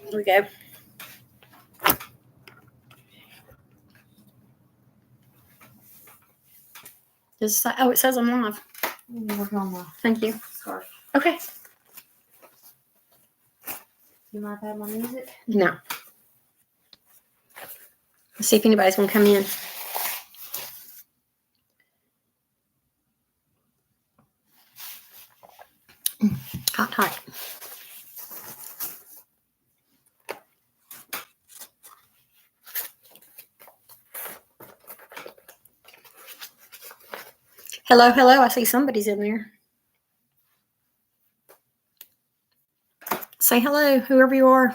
There we go. Just, oh, it says I'm live. Thank you. Scarf. Okay. You mind if I have my music? No. Let's see if anybody's going to come in. Hot, hot. Hello, hello. I see somebody's in there. Say hello, whoever you are.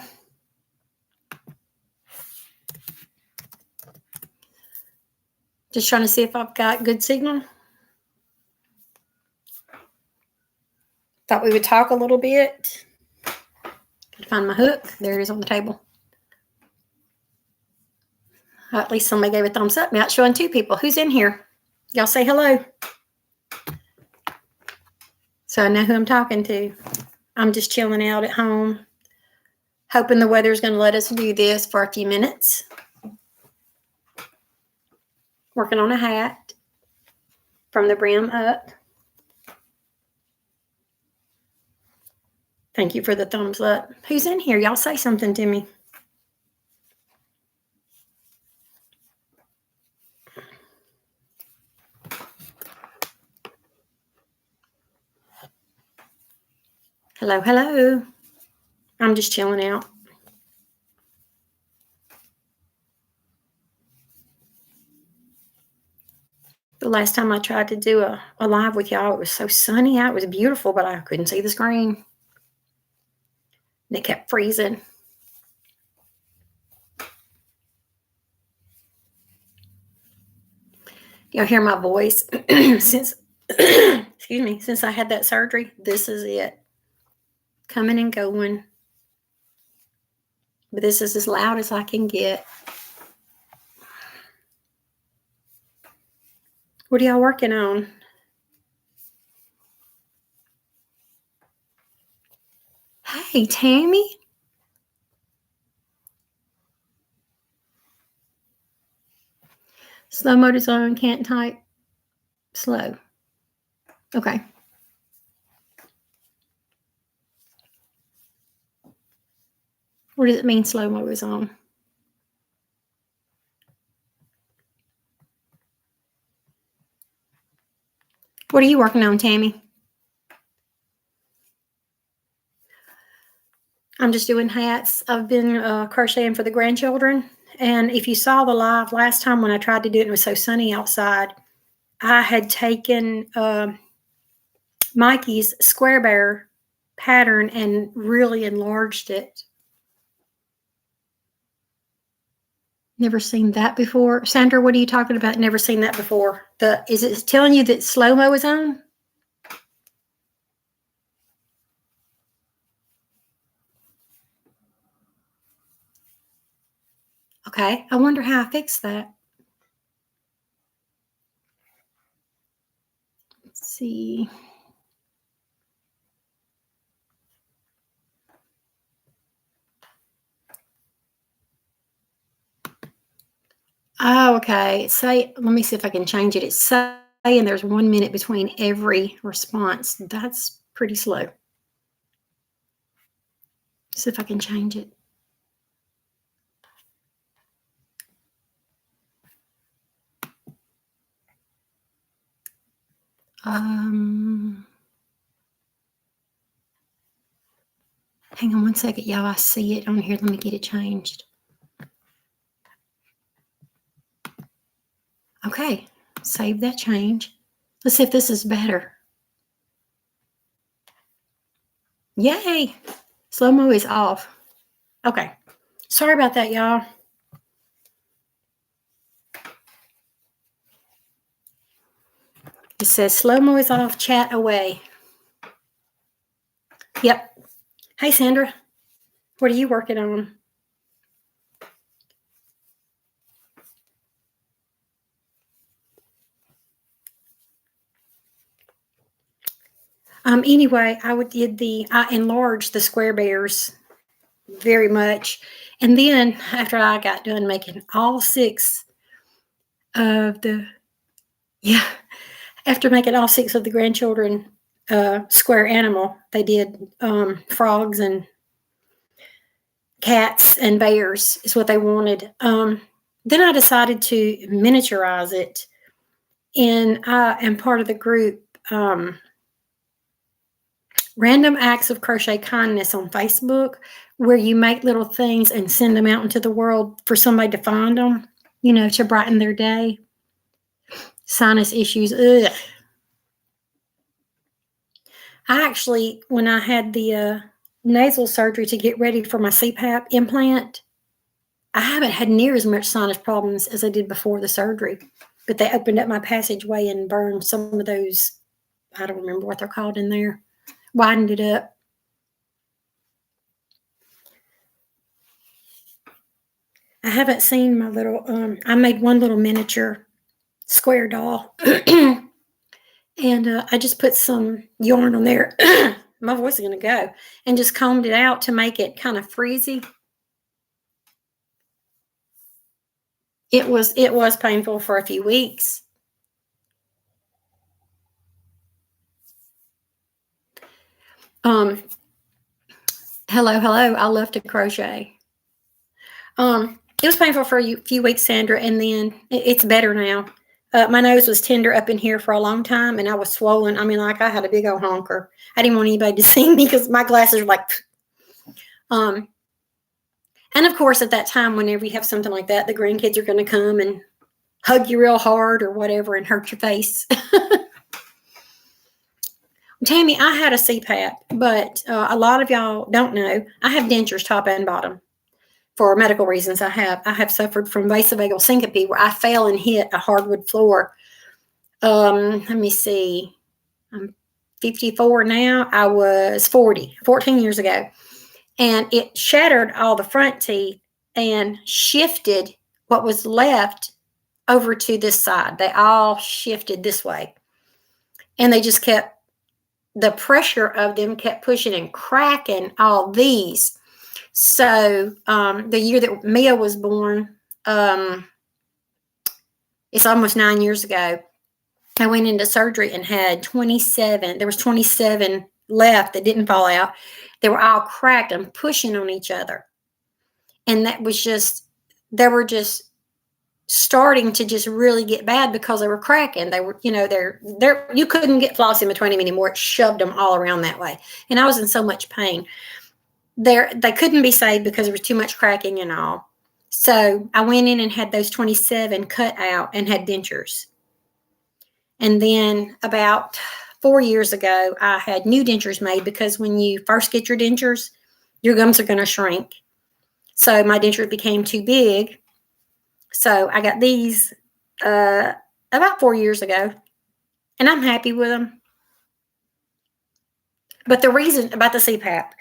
Just trying to see if I've got good signal. Thought we would talk a little bit. Gotta find my hook. There it is on the table. At least somebody gave a thumbs up. Now it's showing 2 people. Who's in here? Y'all say hello. So I know who I'm talking to. I'm just chilling out at home, hoping the weather's going to let us do this for a few minutes. Working on a hat from the brim up. Thank you for the thumbs up. Who's in here? Y'all say something to me. Hello, hello. I'm just chilling out. The last time I tried to do a live with y'all, it was so sunny out. It was beautiful, but I couldn't see the screen. And it kept freezing. Y'all hear my voice? Since excuse me, since I had that surgery, this is it. Coming and going. But this is as loud as I can get. What are y'all working on? Hey, Tammy. Slow motor zone, can't type. Slow. Okay. What does it mean slow motor zone? What are you working on, Tammy? I'm just doing hats. I've been crocheting for the grandchildren. And if you saw the live last time when I tried to do it, it was so sunny outside. I had taken Mikey's square bear pattern and really enlarged it. Never seen that before. Sandra, what are you talking about? Never seen that before. Is it telling you that slow-mo is on? Okay, I wonder how I fix that. Let's see. Oh, okay. Let me see if I can change it. It's saying there's 1 minute between every response. That's pretty slow. See if I can change it. Hang on 1 second, y'all. I see it on here. Let me get it changed. Okay, save that change. Let's see if this is better. Yay! Slow-mo is off. Okay. Sorry about that, y'all. It says slow-mo is off, chat away. Yep. Hey, Sandra. What are you working on? Anyway, I enlarged the square bears very much. And then after I got done making all 6 of the, yeah, after making all 6 of the grandchildren square animal, they did frogs and cats and bears is what they wanted. Then I decided to miniaturize it, and I am part of the group Random Acts of Crochet Kindness on Facebook, where you make little things and send them out into the world for somebody to find them, to brighten their day. Sinus issues, ugh. I actually, when I had the nasal surgery to get ready for my CPAP implant, I haven't had near as much sinus problems as I did before the surgery. But they opened up my passageway and burned some of those, I don't remember what they're called in there, widened it up. I haven't seen my little, I made one little miniature square doll. And I just put some yarn on there. My voice is going to go. And just combed it out to make it kind of freezy. It was painful for a few weeks. Hello. I love to crochet. It was painful for a few weeks, Sandra, and then it's better now. My nose was tender up in here for a long time, and I was swollen. I mean, like I had a big old honker. I didn't want anybody to see me because my glasses were like, and of course, at that time, whenever you have something like that, the grandkids are going to come and hug you real hard or whatever and hurt your face. Tammy, I had a CPAP, but a lot of y'all don't know. I have dentures top and bottom. For medical reasons, I have suffered from vasovagal syncope where I fell and hit a hardwood floor. Let me see. I'm 54 now. I was 14 years ago. And it shattered all the front teeth and shifted what was left over to this side. They all shifted this way. And they just the pressure of them kept pushing and cracking all these. So the year that Mia was born, it's almost 9 years ago, I went into surgery and had 27. There was 27 left that didn't fall out. They were all cracked and pushing on each other. And that was they were just starting to just really get bad because they were cracking. They were, you couldn't get floss in between them anymore. It shoved them all around that way. And I was in so much pain. They couldn't be saved because there was too much cracking and all. So I went in and had those 27 cut out and had dentures. And then about 4 years ago, I had new dentures made because when you first get your dentures, your gums are going to shrink. So my dentures became too big. So I got these about 4 years ago, and I'm happy with them. But the reason about the CPAP,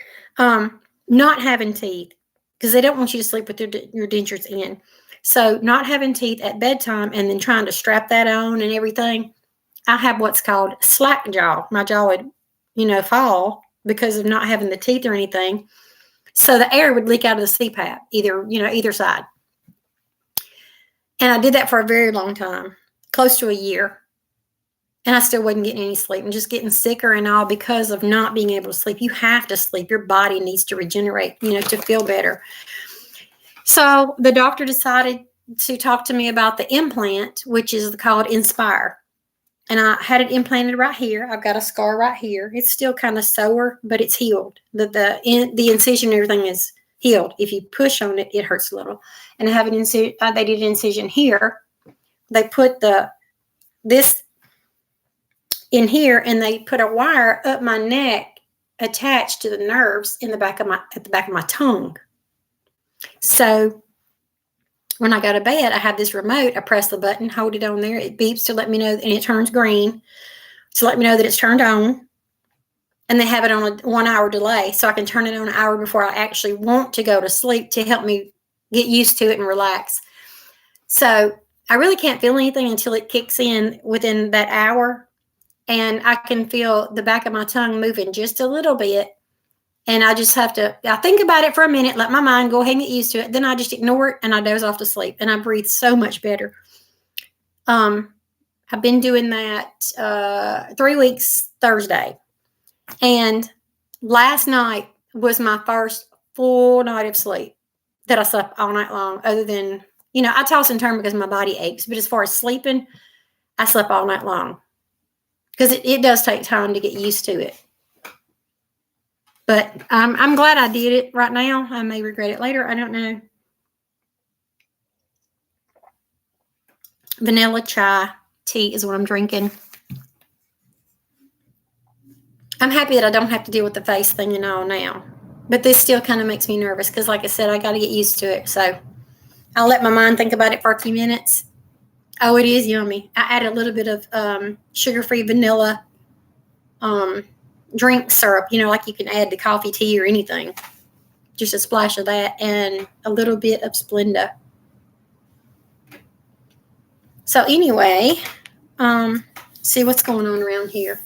not having teeth, because they don't want you to sleep with your dentures in. So not having teeth at bedtime and then trying to strap that on and everything, I have what's called slack jaw. My jaw would, fall because of not having the teeth or anything. So the air would leak out of the CPAP, either side. And I did that for a very long time, close to a year. And I still wasn't getting any sleep and just getting sicker and all because of not being able to sleep. You have to sleep. Your body needs to regenerate, to feel better. So the doctor decided to talk to me about the implant, which is called Inspire. And I had it implanted right here. I've got a scar right here. It's still kind of sore, but it's healed. The incision and everything is healed. If you push on it, it hurts a little. And I have an incision. They did an incision here. They put this in here, and they put a wire up my neck attached to the nerves at the back of my tongue. So when I go to bed, I have this remote. I press the button, hold it on there. It beeps to let me know, and it turns green to let me know that it's turned on. And they have it on a 1 hour delay, so I can turn it on an hour before I actually want to go to sleep to help me get used to it and relax. So I really can't feel anything until it kicks in within that hour. And I can feel the back of my tongue moving just a little bit. And I just have to, I think about it for a minute, let my mind go ahead and get used to it. Then I just ignore it and I doze off to sleep and I breathe so much better. I've been doing that 3 weeks Thursday. And last night was my first full night of sleep that I slept all night long, other than, I toss and turn because my body aches. But as far as sleeping, I slept all night long because it does take time to get used to it. But I'm glad I did it right now. I may regret it later. I don't know. Vanilla chai tea is what I'm drinking. I'm happy that I don't have to deal with the face thing and all now. But this still kind of makes me nervous because, like I said, I got to get used to it. So I'll let my mind think about it for a few minutes. Oh, it is yummy. I added a little bit of sugar-free vanilla drink syrup, like you can add to coffee, tea, or anything. Just a splash of that and a little bit of Splenda. So anyway, see what's going on around here.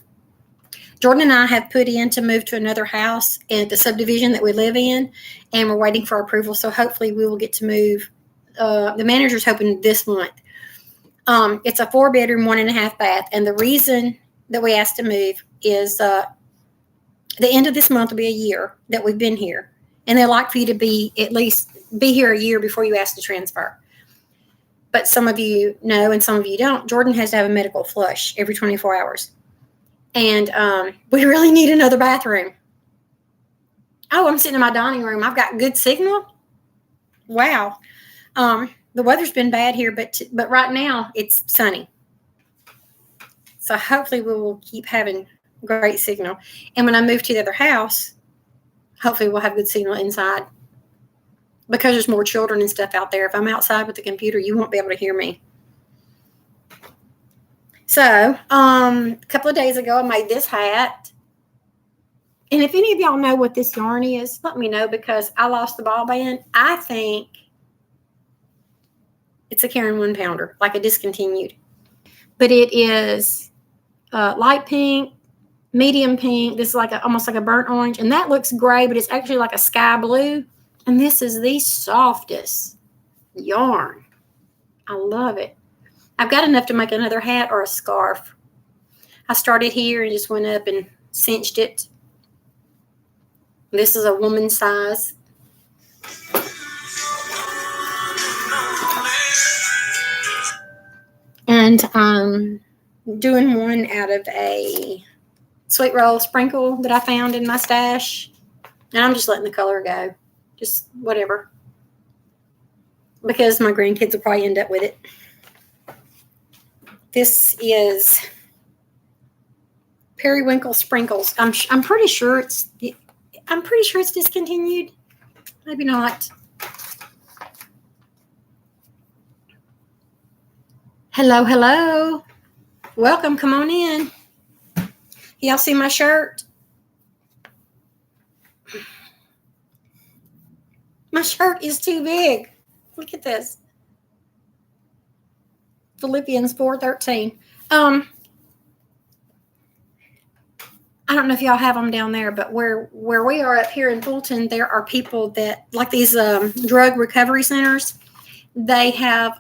Jordan and I have put in to move to another house at the subdivision that we live in, and we're waiting for approval. So hopefully we will get to move. The manager's hoping this month. It's a 4-bedroom, 1.5 bath. And the reason that we asked to move is the end of this month will be a year that we've been here. And they'd like for you to be here a year before you ask to transfer. But some of you know and some of you don't. Jordan has to have a medical flush every 24 hours. And we really need another bathroom. Oh, I'm sitting in my dining room. I've got good signal. Wow. The weather's been bad here, but right now it's sunny. So hopefully we will keep having great signal. And when I move to the other house, hopefully we'll have good signal inside. Because there's more children and stuff out there. If I'm outside with the computer, you won't be able to hear me. So, a couple of days ago, I made this hat. And if any of y'all know what this yarn is, let me know because I lost the ball band. I think it's a Karen 1-pounder, like a discontinued. But it is light pink, medium pink. This is almost like a burnt orange. And that looks gray, but it's actually like a sky blue. And this is the softest yarn. I love it. I've got enough to make another hat or a scarf. I started here and just went up and cinched it. This is a woman's size. And I'm doing one out of a sweet roll sprinkle that I found in my stash. And I'm just letting the color go. Just whatever. Because my grandkids will probably end up with it. This is Periwinkle Sprinkles. I'm pretty sure it's discontinued. Maybe not. Hello, hello. Welcome. Come on in. Y'all see my shirt? My shirt is too big. Look at this. Philippians 4:13. I don't know if y'all have them down there, but where we are up here in Fulton, there are people that, like these drug recovery centers, they have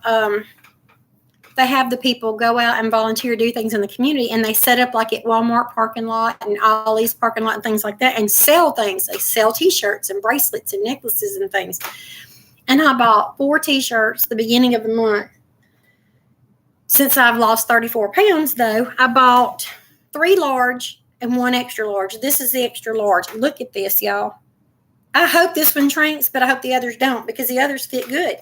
the people go out and volunteer, do things in the community, and they set up like at Walmart parking lot and Ollie's parking lot and things like that and sell things. They sell T-shirts and bracelets and necklaces and things. And I bought 4 T-shirts the beginning of the month. Since I've lost 34 pounds, though, I bought 3 large and 1 extra large. This is the extra large. Look at this, y'all. I hope this one shrinks, but I hope the others don't because the others fit good.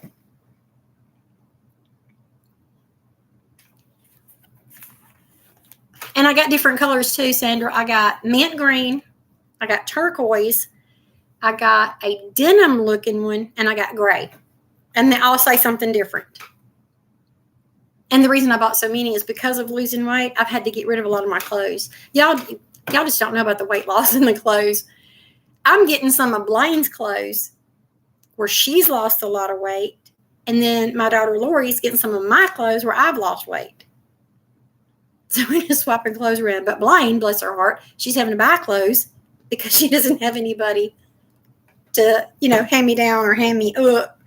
And I got different colors too, Sandra. I got mint green. I got turquoise. I got a denim looking one, and I got gray. And they all say something different. And the reason I bought so many is because of losing weight. I've had to get rid of a lot of my clothes. Y'all just don't know about the weight loss in the clothes. I'm getting some of Blaine's clothes where she's lost a lot of weight. And then my daughter Lori's getting some of my clothes where I've lost weight. So we're just swapping clothes around. But Blaine, bless her heart, she's having to buy clothes because she doesn't have anybody to, hand me down or hand me up.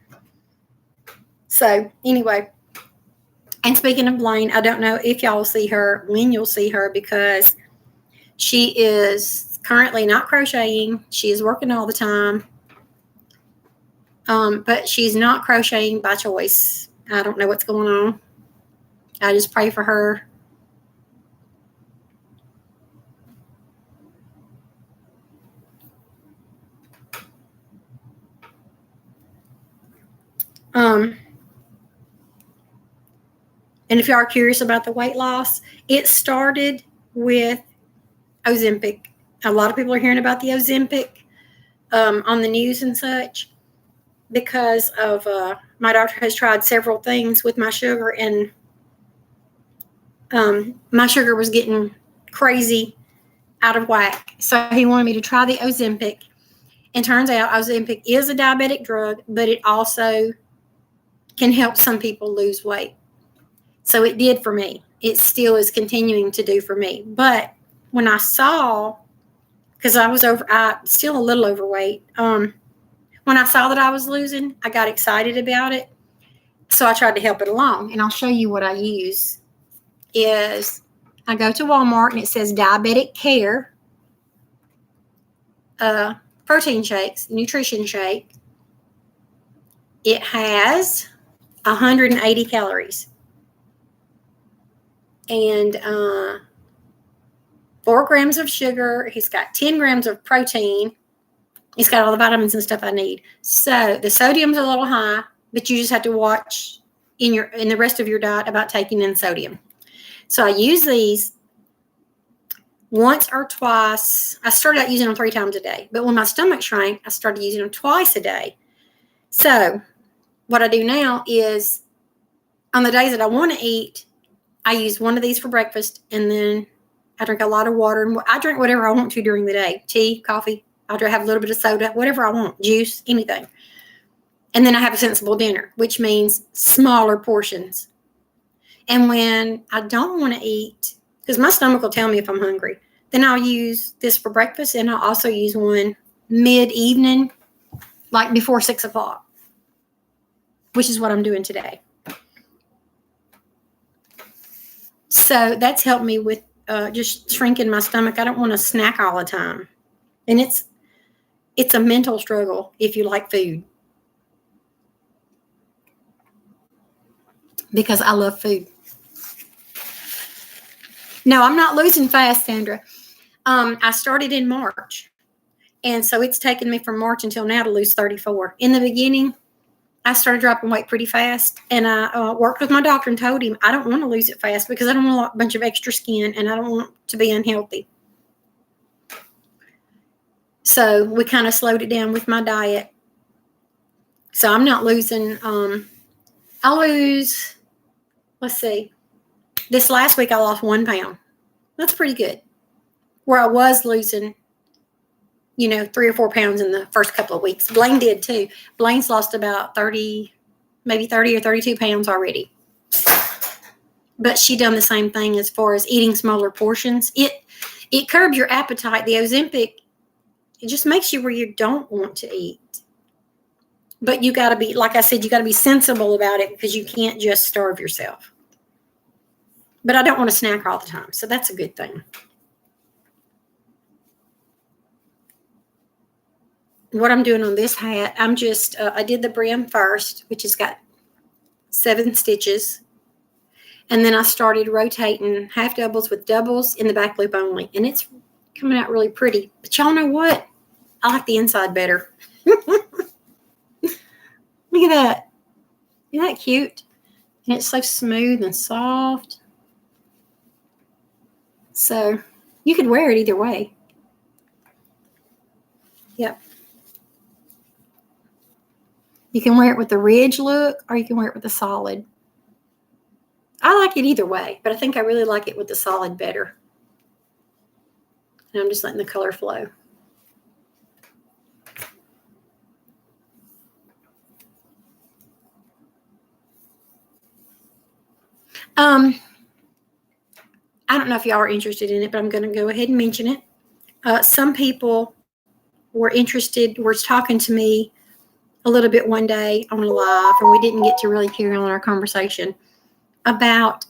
So anyway, and speaking of Blaine, I don't know if y'all will see her, when you'll see her, because she is currently not crocheting. She is working all the time. But she's not crocheting by choice. I don't know what's going on. I just pray for her. And if you are curious about the weight loss, it started with Ozempic. A lot of people are hearing about the Ozempic on the news and such because of my doctor has tried several things with my sugar, and my sugar was getting crazy out of whack. So he wanted me to try the Ozempic. And turns out Ozempic is a diabetic drug, but it also can help some people lose weight. So it did for me. It still is continuing to do for me. But when I saw, because I'm still a little overweight. When I saw that I was losing, I got excited about it. So I tried to help it along. And I'll show you what I use. I go to Walmart and it says Diabetic Care protein shakes, nutrition shake. It has 180 calories and 4 grams of sugar. He's got 10 grams of protein. He's got all the vitamins and stuff I need. So the sodium's a little high, but you just have to watch in the rest of your diet about taking in sodium. So I use these once or twice. I started out using them 3 times a day, but when my stomach shrank, I started using them twice a day. So what I do now is on the days that I want to eat, I use one of these for breakfast, and then I drink a lot of water. And I drink whatever I want to during the day. Tea, coffee. I'll have a little bit of soda, whatever I want, juice, anything. And then I have a sensible dinner, which means smaller portions. And when I don't want to eat, because my stomach will tell me if I'm hungry, then I'll use this for breakfast, and I'll also use one mid-evening, like before 6 o'clock, which is what I'm doing today. So that's helped me with just shrinking my stomach. I don't want to snack all the time. And it's a mental struggle if you like food. Because I love food. No, I'm not losing fast, Sandra. I started in March. And so it's taken me from March until now to lose 34. In the beginning, I started dropping weight pretty fast. And I worked with my doctor and told him I don't want to lose it fast because I don't want a bunch of extra skin and I don't want to be unhealthy. So we kind of slowed it down with my diet. So I'm not losing. I lose, let's see. This last week I lost 1 pound. That's pretty good. Where I was losing, 3 or 4 pounds in the first couple of weeks. Blaine did too. Blaine's lost about 30, maybe 30 or 32 pounds already. But she done the same thing as far as eating smaller portions. It curbs your appetite. The Ozempic, it just makes you where you don't want to eat. But you got to be, like I said, you got to be sensible about it because you can't just starve yourself. But I don't want to snack all the time, so that's a good thing. What I'm doing on this hat, I'm just, I did the brim first, which has got 7 stitches. And then I started rotating half doubles with doubles in the back loop only. And it's coming out really pretty. But y'all know what? I like the inside better. Look at that. Isn't that cute? And it's so smooth and soft. So you could wear it either way. Yep. You can wear it with the ridge look or you can wear it with the solid. I like it either way, but I think I really like it with the solid better. And I'm just letting the color flow. I don't know if y'all are interested in it, but I'm going to go ahead and mention it. Some people were interested, were talking to me a little bit one day on a live, and we didn't get to really carry on our conversation about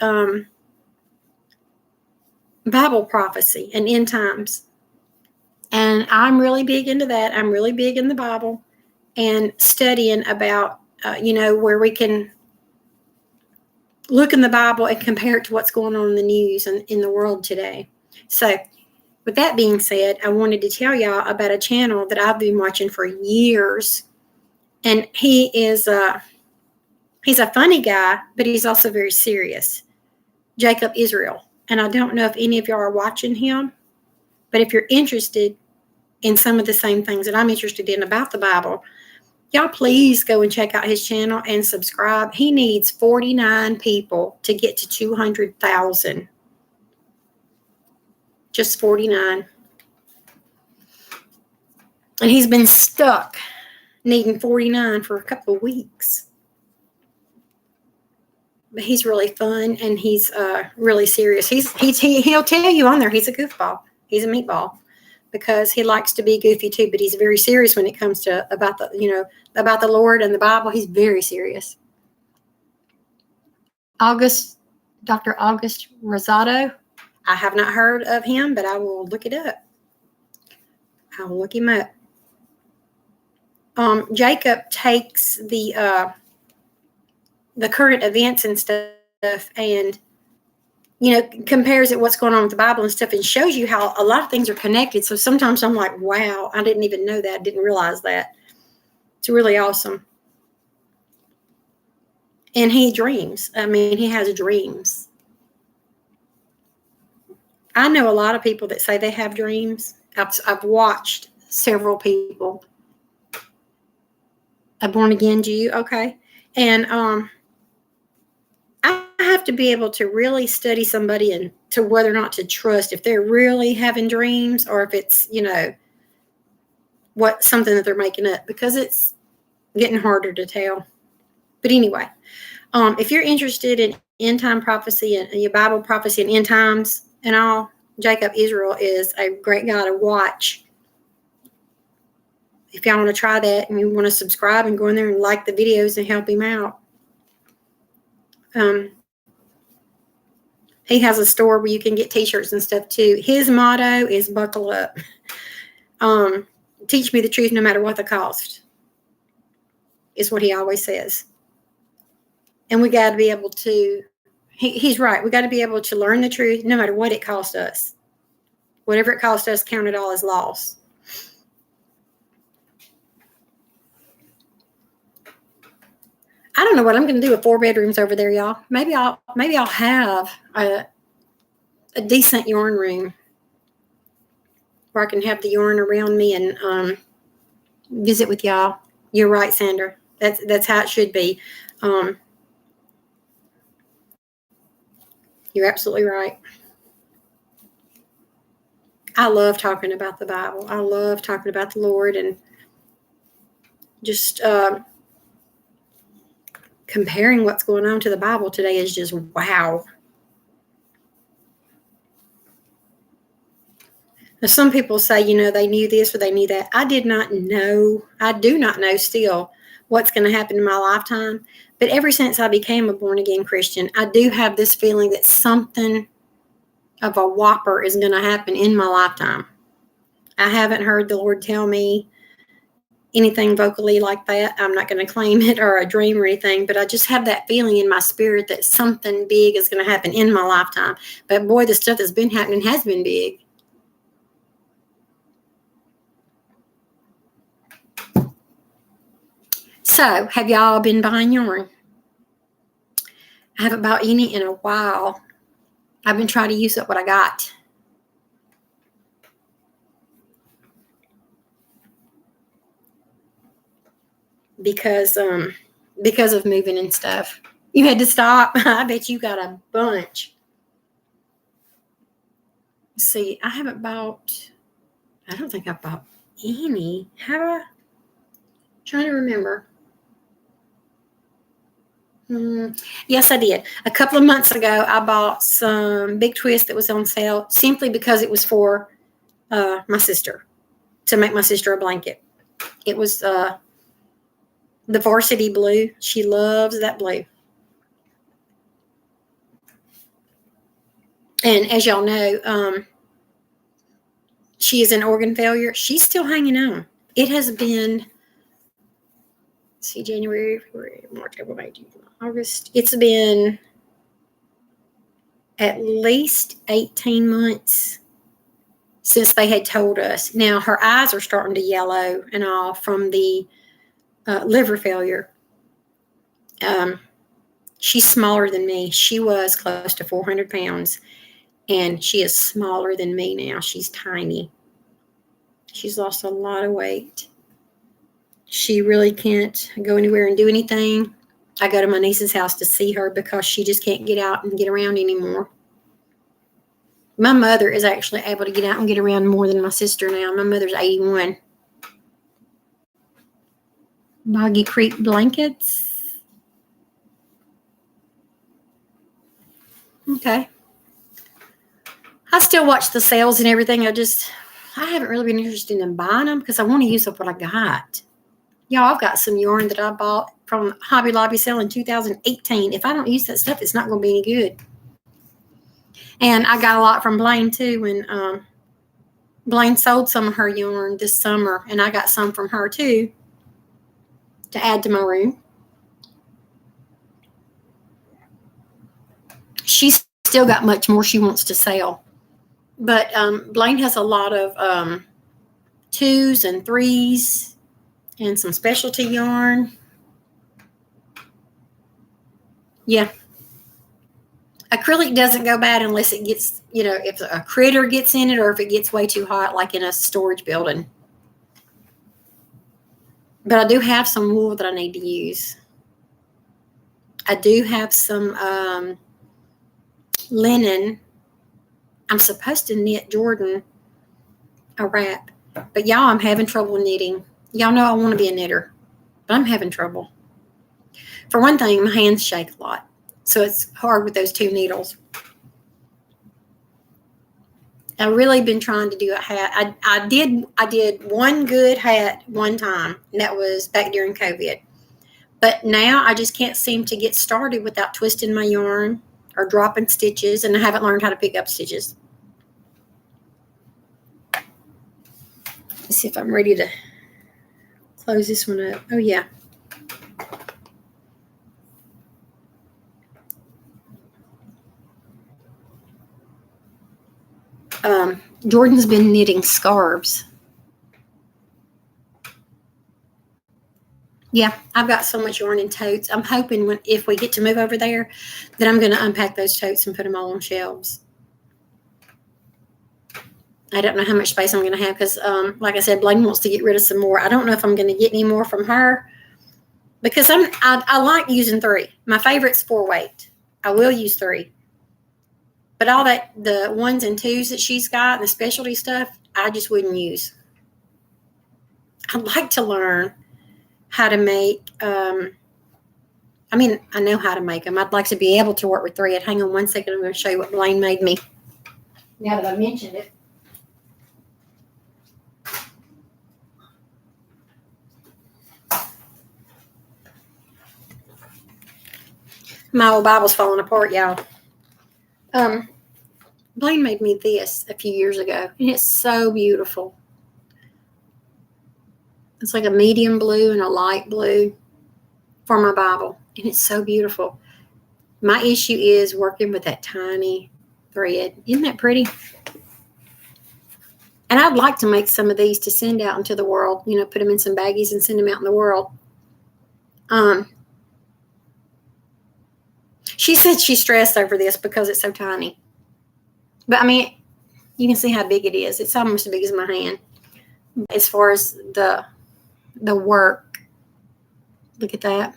Bible prophecy and end times. And I'm really big into that. I'm really big in the Bible and studying about, where we can look in the Bible and compare it to what's going on in the news and in the world today. So with that being said, I wanted to tell y'all about a channel that I've been watching for years. And he's a funny guy, but he's also very serious. Jacob Israel. And I don't know if any of y'all are watching him, but if you're interested in some of the same things that I'm interested in about the Bible, y'all please go and check out his channel and subscribe. He needs 49 people to get to 200,000. Just 49. And he's been stuck needing 49 for a couple of weeks. But he's really fun, and he's really serious. He'll tell you on there he's a goofball. He's a meatball, because he likes to be goofy too. But he's very serious when it comes to about the Lord and the Bible. He's very serious. Dr. August Rosado. I have not heard of him, but I will look it up. I will look him up. Jacob takes the current events and stuff and, compares it what's going on with the Bible and stuff, and shows you how a lot of things are connected. So sometimes I'm like, wow, I didn't even know that. I didn't realize that. It's really awesome. And he dreams. I mean, he has dreams. I know a lot of people that say they have dreams. I've watched several people. A born-again Jew, okay. And I have to be able to really study somebody and to whether or not to trust if they're really having dreams or if it's, something that they're making up, because it's getting harder to tell. But anyway, if you're interested in end time prophecy and your Bible prophecy and end times and all, Jacob Israel is a great guy to watch. If y'all want to try that and you want to subscribe and go in there and like the videos and help him out. He has a store where you can get t-shirts and stuff too. His motto is buckle up. Teach me the truth no matter what the cost, is what he always says. And we got to be able to, he's right. We got to be able to learn the truth no matter what it costs us. Whatever it costs us, count it all as loss. I don't know what I'm going to do with 4 bedrooms over there, y'all. Maybe I'll have a decent yarn room where I can have the yarn around me and visit with y'all. You're right, Sandra. That's how it should be. You're absolutely right. I love talking about the Bible. I love talking about the Lord, and just comparing what's going on to the Bible today is just wow. Now, some people say, they knew this or they knew that. I did not know. I do not know still what's going to happen in my lifetime. But ever since I became a born-again Christian, I do have this feeling that something of a whopper is going to happen in my lifetime. I haven't heard the Lord tell me anything vocally like that. I'm not going to claim it or a dream or anything, but I just have that feeling in my spirit that something big is going to happen in my lifetime. But boy, the stuff that's been happening has been big. So, have y'all been buying yarn? I haven't bought any in a while. I've been trying to use up what I got. Because of moving and stuff. You had to stop. I bet you got a bunch. Let's see, I don't think I've bought any. Have I? I'm trying to remember. Yes, I did. A couple of months ago, I bought some Big Twist that was on sale simply because it was for my sister to make my sister a blanket. It was the varsity blue. She loves that blue. And as y'all know, she is an organ failure. She's still hanging on. It has been, January, February, March, April, May, June, August. It's been at least 18 months since they had told us. Now, her eyes are starting to yellow and all from the liver failure. She's smaller than me. She was close to 400 pounds, and she is smaller than me now. She's tiny. She's lost a lot of weight. She really can't go anywhere and do anything. I go to my niece's house to see her because she just can't get out and get around anymore. My mother is actually able to get out and get around more than my sister now. My mother's 81. Boggy Creek blankets. Okay. I still watch the sales and everything. I haven't really been interested in buying them because I want to use up what I got. Y'all, I've got some yarn that I bought from Hobby Lobby sale in 2018. If I don't use that stuff, it's not going to be any good. And I got a lot from Blaine, too, when Blaine sold some of her yarn this summer. And I got some from her, too, to add to my room. She's still got much more she wants to sell. But Blaine has a lot of 2s and 3s and some specialty yarn. Yeah. Acrylic doesn't go bad unless it gets, if a critter gets in it or if it gets way too hot, like in a storage building. But I do have some wool that I need to use. I do have some linen. I'm supposed to knit Jordan a wrap. But y'all, I'm having trouble knitting. Y'all know I want to be a knitter, but I'm having trouble. For one thing, my hands shake a lot. So it's hard with those 2 needles. I've really been trying to do a hat. I did one good hat one time, and that was back during COVID. But now I just can't seem to get started without twisting my yarn or dropping stitches, and I haven't learned how to pick up stitches. Let's see if I'm ready to close this one up. Oh, yeah. Jordan's been knitting scarves. Yeah, I've got so much yarn in totes. I'm hoping if we get to move over there, that I'm going to unpack those totes and put them all on shelves. I don't know how much space I'm going to have because, like I said, Blaine wants to get rid of some more. I don't know if I'm going to get any more from her because I like using 3. My favorite's 4-weight. I will use 3. But all that, the 1s and 2s that she's got and the specialty stuff, I just wouldn't use. I'd like to learn how to make, I know how to make them. I'd like to be able to work with thread. Hang on one second. I'm going to show you what Blaine made me. Now that I mentioned it. My old Bible's falling apart, y'all. Blaine made me this a few years ago, and it's so beautiful. It's like a medium blue and a light blue for my Bible, and it's so beautiful. My issue is working with that tiny thread. Isn't that pretty? And I'd like to make some of these to send out into the world, put them in some baggies and send them out in the world. She said she's stressed over this because it's so tiny. But, you can see how big it is. It's almost as big as my hand. As far as the work, look at that.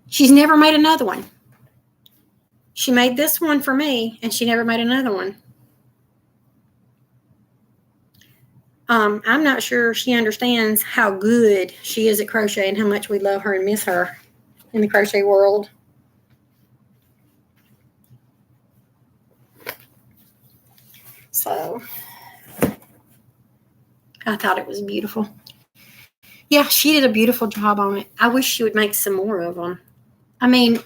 She's never made another one. She made this one for me, and she never made another one. I'm not sure she understands how good she is at crochet and how much we love her and miss her in the crochet world. So I thought it was beautiful. Yeah, she did a beautiful job on it. I wish she would make some more of them. I mean,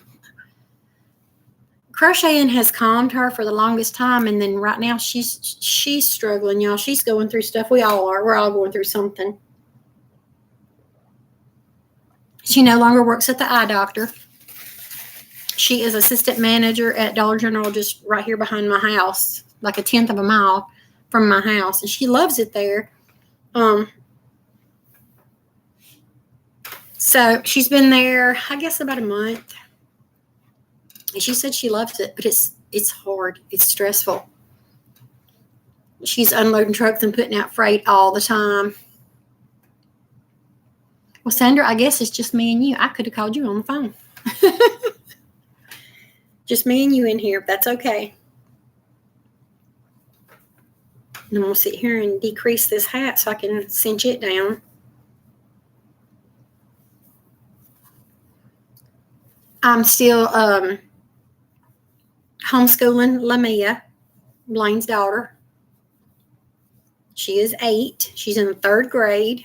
crocheting has calmed her for the longest time, and then right now she's struggling, y'all. She's going through stuff. We all are. We're all going through something. She no longer works at the eye doctor. She is assistant manager at Dollar General, just right here behind my house, like a 10th of a mile from my house, and she loves it there. So she's been there, I guess, about a month. And she said she loves it, but it's hard. It's stressful. She's unloading trucks and putting out freight all the time. Well, Sandra, I guess it's just me and you. I could have called you on the phone. Just me and you in here. That's okay. And I'm going to sit here and decrease this hat so I can cinch it down. I'm still homeschooling Lamia, Blaine's daughter. She is 8. She's in the 3rd grade.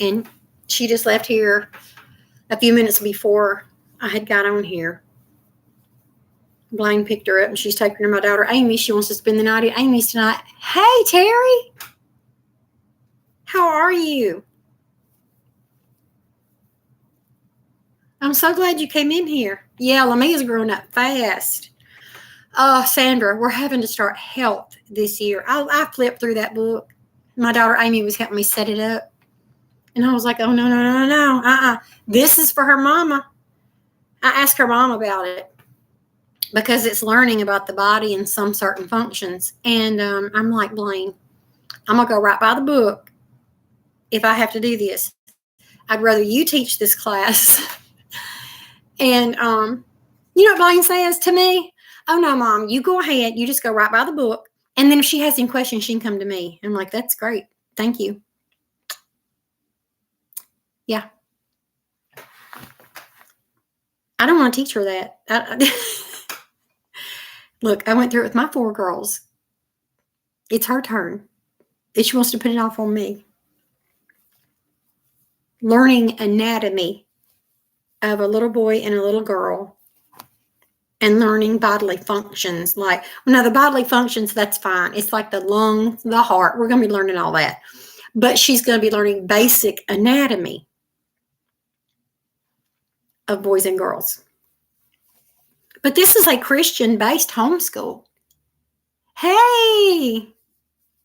And she just left here a few minutes before I had got on here. Blaine picked her up, and she's taking her to my daughter Amy. She wants to spend the night at Amy's tonight. Hey, Terry. How are you? I'm so glad you came in here. Yeah, Lamia's growing up fast. Sandra, we're having to start health this year. I flipped through that book. My daughter Amy was helping me set it up. And I was like, oh, no. This is for her mama. I asked her mom about it because it's learning about the body and some certain functions. And I'm like, Blaine, I'm going to go right by the book if I have to do this. I'd rather you teach this class. And you know what Blaine says to me? Oh, no, Mom, you go ahead. You just go right by the book. And then if she has any questions, she can come to me. I'm like, that's great. Thank you. Yeah. I don't want to teach her that. Look, I went through it with my 4 girls. It's her turn. And she wants to put it off on me. Learning anatomy of a little boy and a little girl and learning bodily functions. Like, now the bodily functions, that's fine. It's like the lungs, the heart. We're going to be learning all that. But she's going to be learning basic anatomy of boys and girls. But this is a Christian-based homeschool. Hey,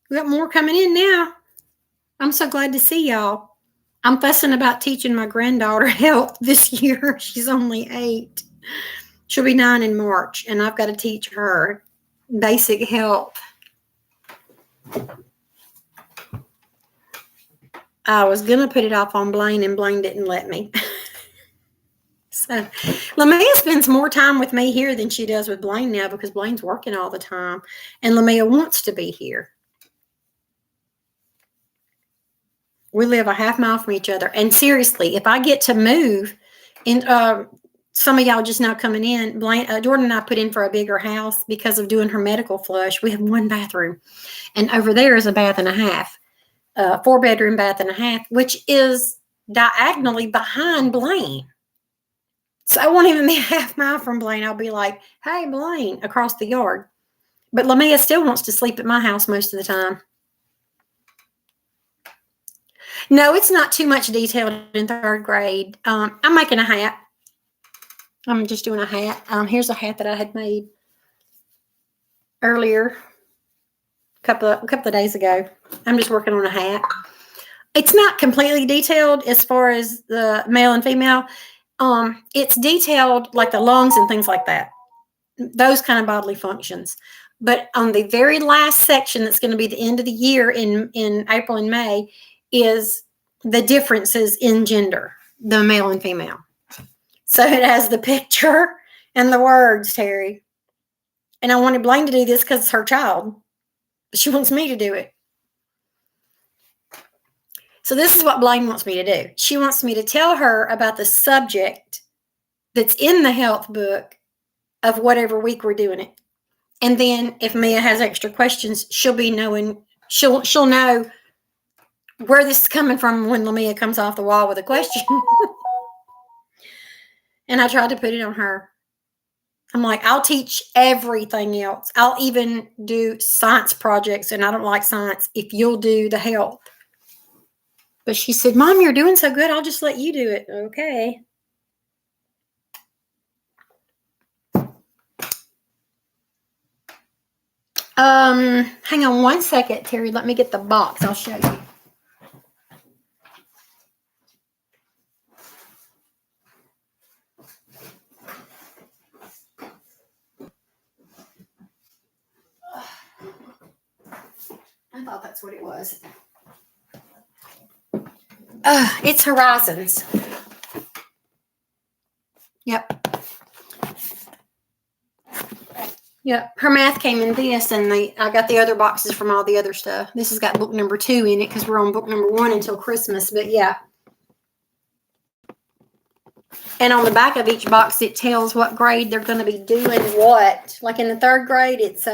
we got more coming in now. I'm so glad to see y'all. I'm fussing about teaching my granddaughter health this year. She's only 8. She'll be 9 in March, and I've got to teach her basic health. I was going to put it off on Blaine, and Blaine didn't let me. So Lamia spends more time with me here than she does with Blaine now because Blaine's working all the time, and Lamia wants to be here. We live a half mile from each other. And seriously, if I get to move, and some of y'all just now coming in, Jordan and I put in for a bigger house because of doing her medical flush. We have 1 bathroom. And over there is a bath and a half, 4-bedroom bath and a half, which is diagonally behind Blaine. So I won't even be a half mile from Blaine. I'll be like, hey, Blaine, across the yard. But Lamia still wants to sleep at my house most of the time. No, it's not too much detailed in 3rd grade. I'm making a hat. I'm just doing a hat. Here's a hat that I had made earlier, a couple of days ago. I'm just working on a hat. It's not completely detailed as far as the male and female. It's detailed like the lungs and things like that. Those kind of bodily functions. But on the very last section, that's going to be the end of the year in April and May, is the differences in gender, the male and female. So it has the picture and the words, Terry. And I wanted Blaine to do this because it's her child. But she wants me to do it. So this is what Blaine wants me to do. She wants me to tell her about the subject that's in the health book of whatever week we're doing it. And then if Mia has extra questions, she'll know where this is coming from when Lamia comes off the wall with a question. And I tried to put it on her. I'm like, I'll teach everything else. I'll even do science projects, and I don't like science, if you'll do the health. But she said, Mom, you're doing so good, I'll just let you do it. Okay. Hang on one second, Terry. Let me get the box. I'll show you. I thought that's what it was. It's Horizons. Yep. Yep. Her math came in this, and I got the other boxes from all the other stuff. This has got book number 2 in it because we're on book number 1 until Christmas. But yeah. And on the back of each box, it tells what grade they're going to be doing what. Like in the 3rd grade, it's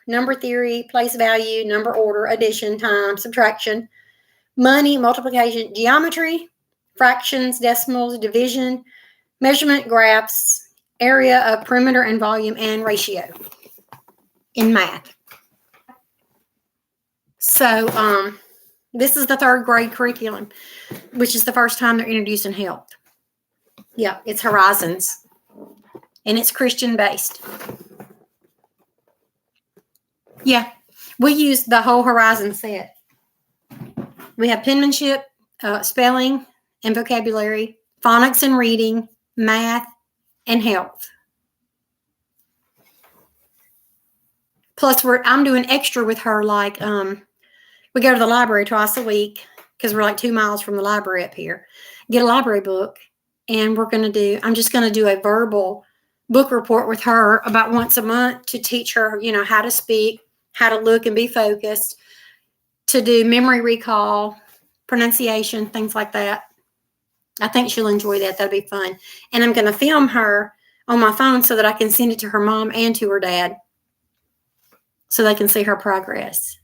number theory, place value, number order, addition, time, subtraction, money, multiplication, geometry, fractions, decimals, division, measurement, graphs, area of perimeter and volume, and ratio in math. So this is the 3rd grade curriculum, which is the first time they're introducing health. Yeah, it's Horizons, and it's Christian based. Yeah, we use the whole Horizon set. We have penmanship, spelling and vocabulary, phonics and reading, math, and health. Plus, I'm doing extra with her, like we go to the library twice a week because we're like 2 miles from the library up here. Get a library book, and I'm just going to do a verbal book report with her about once a month to teach her, how to speak, how to look and be focused, to do memory recall, pronunciation, things like that. I think she'll enjoy that. That'll be fun. And I'm going to film her on my phone so that I can send it to her mom and to her dad so they can see her progress.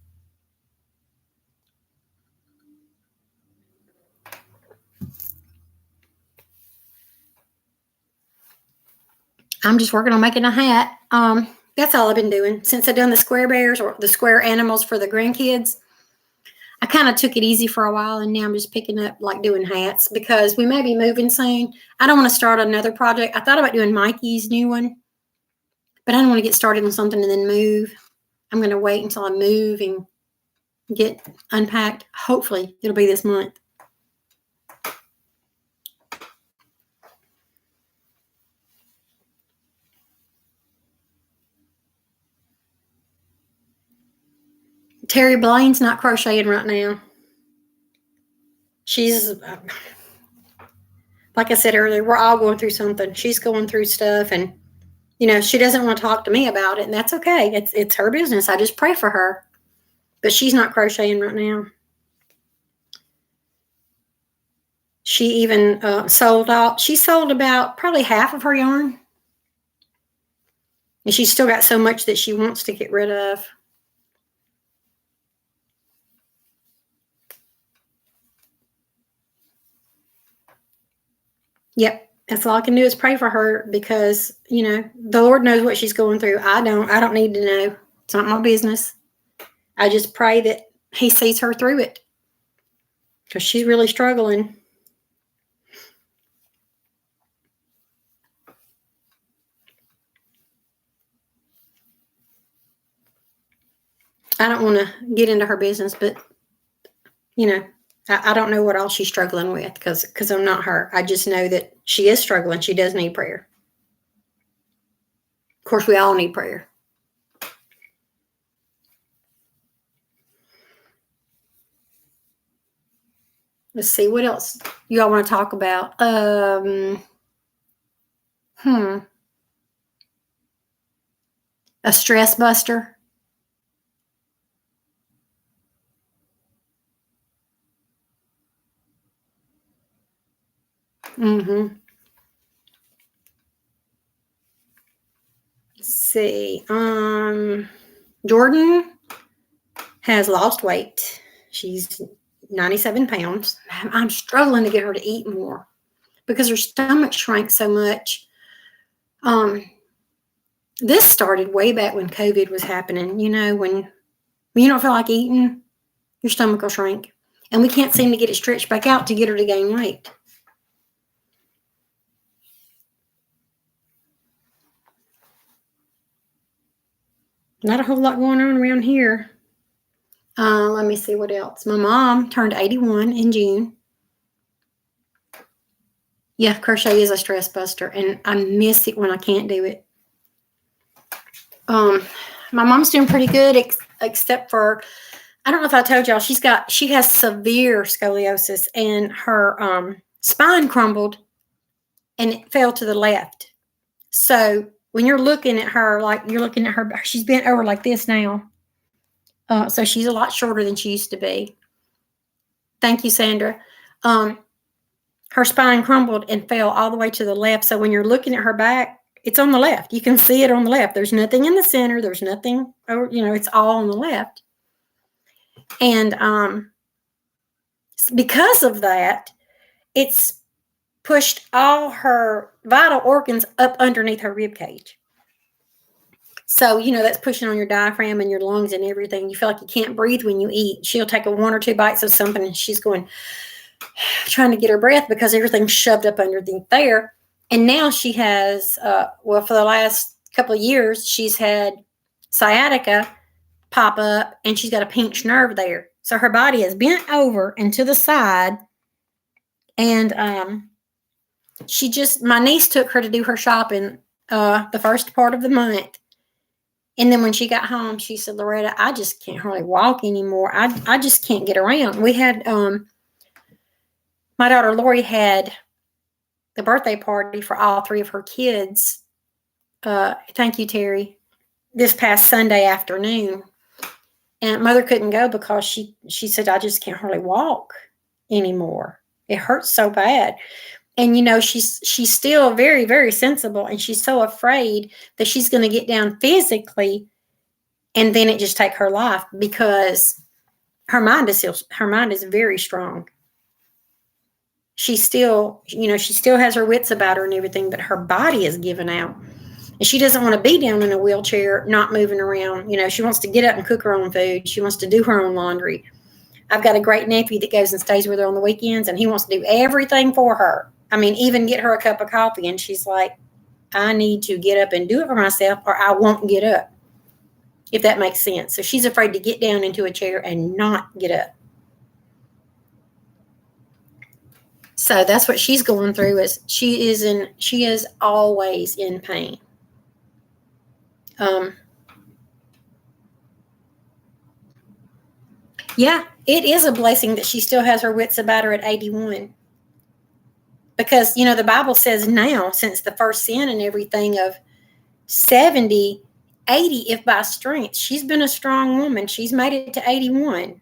I'm just working on making a hat. That's all I've been doing since I've done the square bears or the square animals for the grandkids. I kind of took it easy for a while, and now I'm just picking up like doing hats because we may be moving soon. I don't want to start another project. I thought about doing Mikey's new one, but I don't want to get started on something and then move. I'm going to wait until I move and get unpacked. Hopefully it'll be this month. Terry Blaine's not crocheting right now. She's, like I said earlier, we're all going through something. She's going through stuff, and, she doesn't want to talk to me about it, and that's okay. It's her business. I just pray for her. But she's not crocheting right now. She even sold about probably half of her yarn. And she's still got so much that she wants to get rid of. Yep. That's all I can do is pray for her because, the Lord knows what she's going through. I don't need to know. It's not my business. I just pray that he sees her through it because she's really struggling. I don't want to get into her business, but, I don't know what all she's struggling with because I'm not her. I just know that she is struggling. She does need prayer. Of course, we all need prayer. Let's see, what else you all want to talk about? A stress buster. Let's see. Jordan has lost weight. She's 97 pounds. I'm struggling to get her to eat more because her stomach shrank so much. This started way back when COVID was happening. When you don't feel like eating, your stomach will shrink. And we can't seem to get it stretched back out to get her to gain weight. Not a whole lot going on around here. Let me see what else. My mom turned 81 in June. Yeah, crochet is a stress buster, and I miss it when I can't do it. My mom's doing pretty good, except for, I don't know if I told y'all, she has severe scoliosis, and her spine crumbled, and it fell to the left. So when you're looking at her, she's bent over like this now. So she's a lot shorter than she used to be. Thank you, Sandra. Her spine crumbled and fell all the way to the left. So when you're looking at her back, it's on the left. You can see it on the left. There's nothing in the center. There's nothing, it's all on the left. And because of that, it's pushed all her vital organs up underneath her rib cage. So, that's pushing on your diaphragm and your lungs and everything. You feel like you can't breathe when you eat. She'll take one or two bites of something and she's trying to get her breath because everything's shoved up underneath there. And now she has, for the last couple of years, she's had sciatica pop up and she's got a pinched nerve there. So her body is bent over and to the side. And my niece took her to do her shopping the first part of the month. And then when she got home, she said, Loretta, I just can't hardly walk anymore. I just can't get around. We had, my daughter Lori had the birthday party for all three of her kids. Thank you, Terry. This past Sunday afternoon. And mother couldn't go because she said, I just can't hardly walk anymore. It hurts so bad. And, she's still very, very sensible. And she's so afraid that she's going to get down physically and then it just take her life because her mind is very strong. She still has her wits about her and everything, but her body is giving out. And she doesn't want to be down in a wheelchair, not moving around. She wants to get up and cook her own food. She wants to do her own laundry. I've got a great nephew that goes and stays with her on the weekends, and he wants to do everything for her. I mean, even get her a cup of coffee. And she's like, I need to get up and do it for myself or I won't get up, if that makes sense. So she's afraid to get down into a chair and not get up. So that's what she's going through. She is always in pain. Yeah, it is a blessing that she still has her wits about her at 81. Because, the Bible says now, since the first sin and everything, of 70, 80, if by strength. She's been a strong woman. She's made it to 81.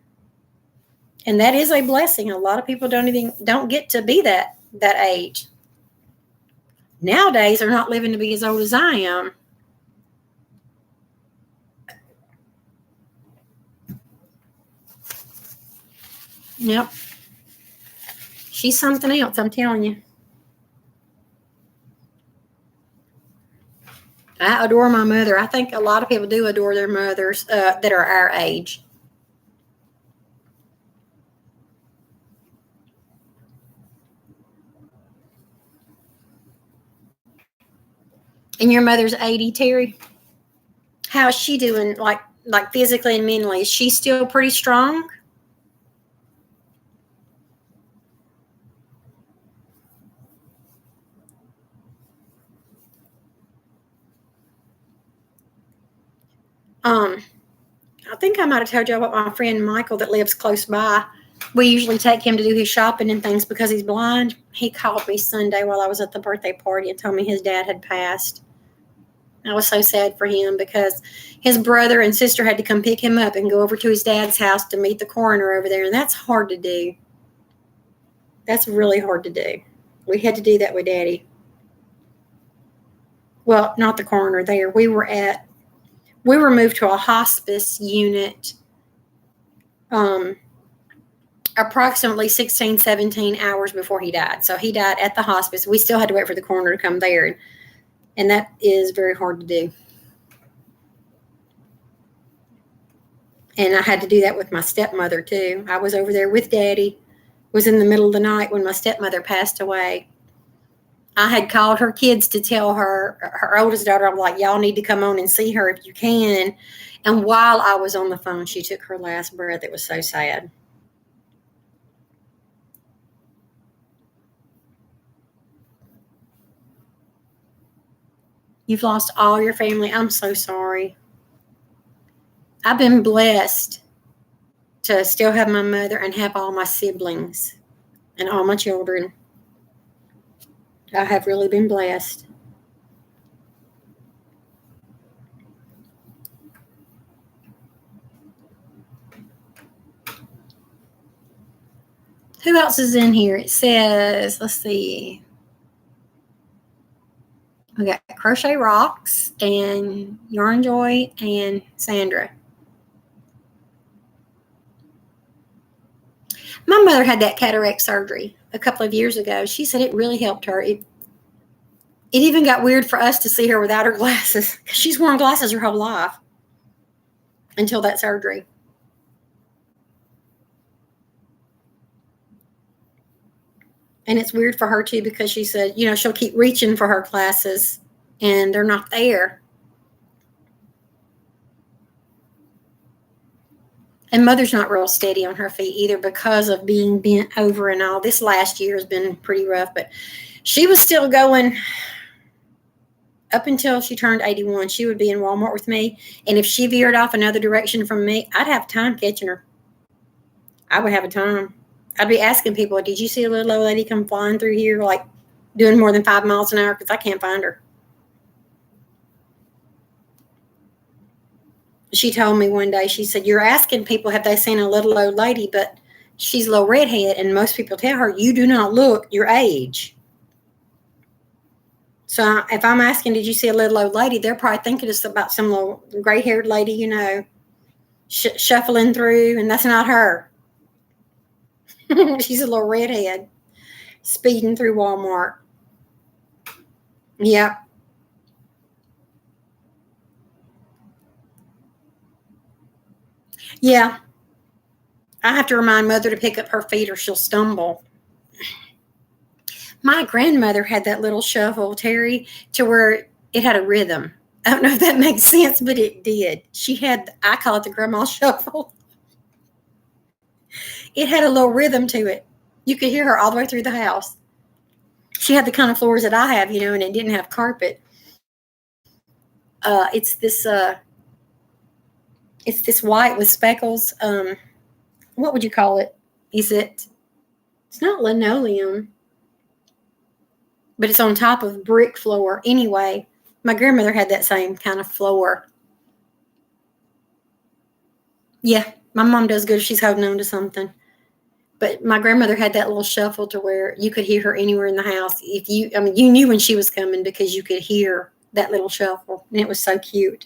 And that is a blessing. A lot of people don't get to be that age. Nowadays, they're not living to be as old as I am. Yep. She's something else, I'm telling you. I adore my mother. I think a lot of people do adore their mothers that are our age. And your mother's 80, Terry? How's she doing, like physically and mentally? Is she still pretty strong? I think I might have told you about my friend Michael that lives close by. We usually take him to do his shopping and things because he's blind. He called me Sunday while I was at the birthday party and told me his dad had passed. I was so sad for him because his brother and sister had to come pick him up and go over to his dad's house to meet the coroner over there. And that's hard to do. That's really hard to do. We had to do that with Daddy. Well, not the coroner there. We were moved to a hospice unit approximately 16, 17 hours before he died. So he died at the hospice. We still had to wait for the coroner to come there. And that is very hard to do. And I had to do that with my stepmother too. I was over there with Daddy. It was in the middle of the night when my stepmother passed away. I had called her kids to tell her oldest daughter, I'm like, y'all need to come on and see her if you can. And while I was on the phone, she took her last breath. It was so sad. You've lost all your family. I'm so sorry. I've been blessed to still have my mother and have all my siblings and all my children. I have really been blessed. Who else is in here? It says, let's see. We got Crochet Rocks and Yarn Joy and Sandra. My mother had that cataract surgery a couple of years ago. She said it really helped her. It even got weird for us to see her without her glasses. She's worn glasses her whole life until that surgery. And it's weird for her too because she said, she'll keep reaching for her glasses and they're not there. And Mother's not real steady on her feet either because of being bent over and all. This last year has been pretty rough, but she was still going up until she turned 81. She would be in Walmart with me. And if she veered off another direction from me, I'd have time catching her. I would have a time. I'd be asking people, did you see a little old lady come flying through here, like doing more than 5 miles an hour? Because I can't find her. She told me one day, she said, you're asking people, have they seen a little old lady? But she's a little redhead, and most people tell her, you do not look your age. So if I'm asking, did you see a little old lady? They're probably thinking it's about some little gray-haired lady, shuffling through, and that's not her. She's a little redhead speeding through Walmart. Yep. Yeah. I have to remind Mother to pick up her feet or she'll stumble. My grandmother had that little shuffle, Terry, to where it had a rhythm. I don't know if that makes sense, but it did. She had, I call it the grandma shuffle. It had a little rhythm to it. You could hear her all the way through the house. She had the kind of floors that I have, and it didn't have carpet. It's this white with speckles. What would you call it? It's not linoleum, but it's on top of brick floor. Anyway, my grandmother had that same kind of floor. Yeah, my mom does good if she's holding on to something. But my grandmother had that little shuffle to where you could hear her anywhere in the house. You knew when she was coming because you could hear that little shuffle, and it was so cute.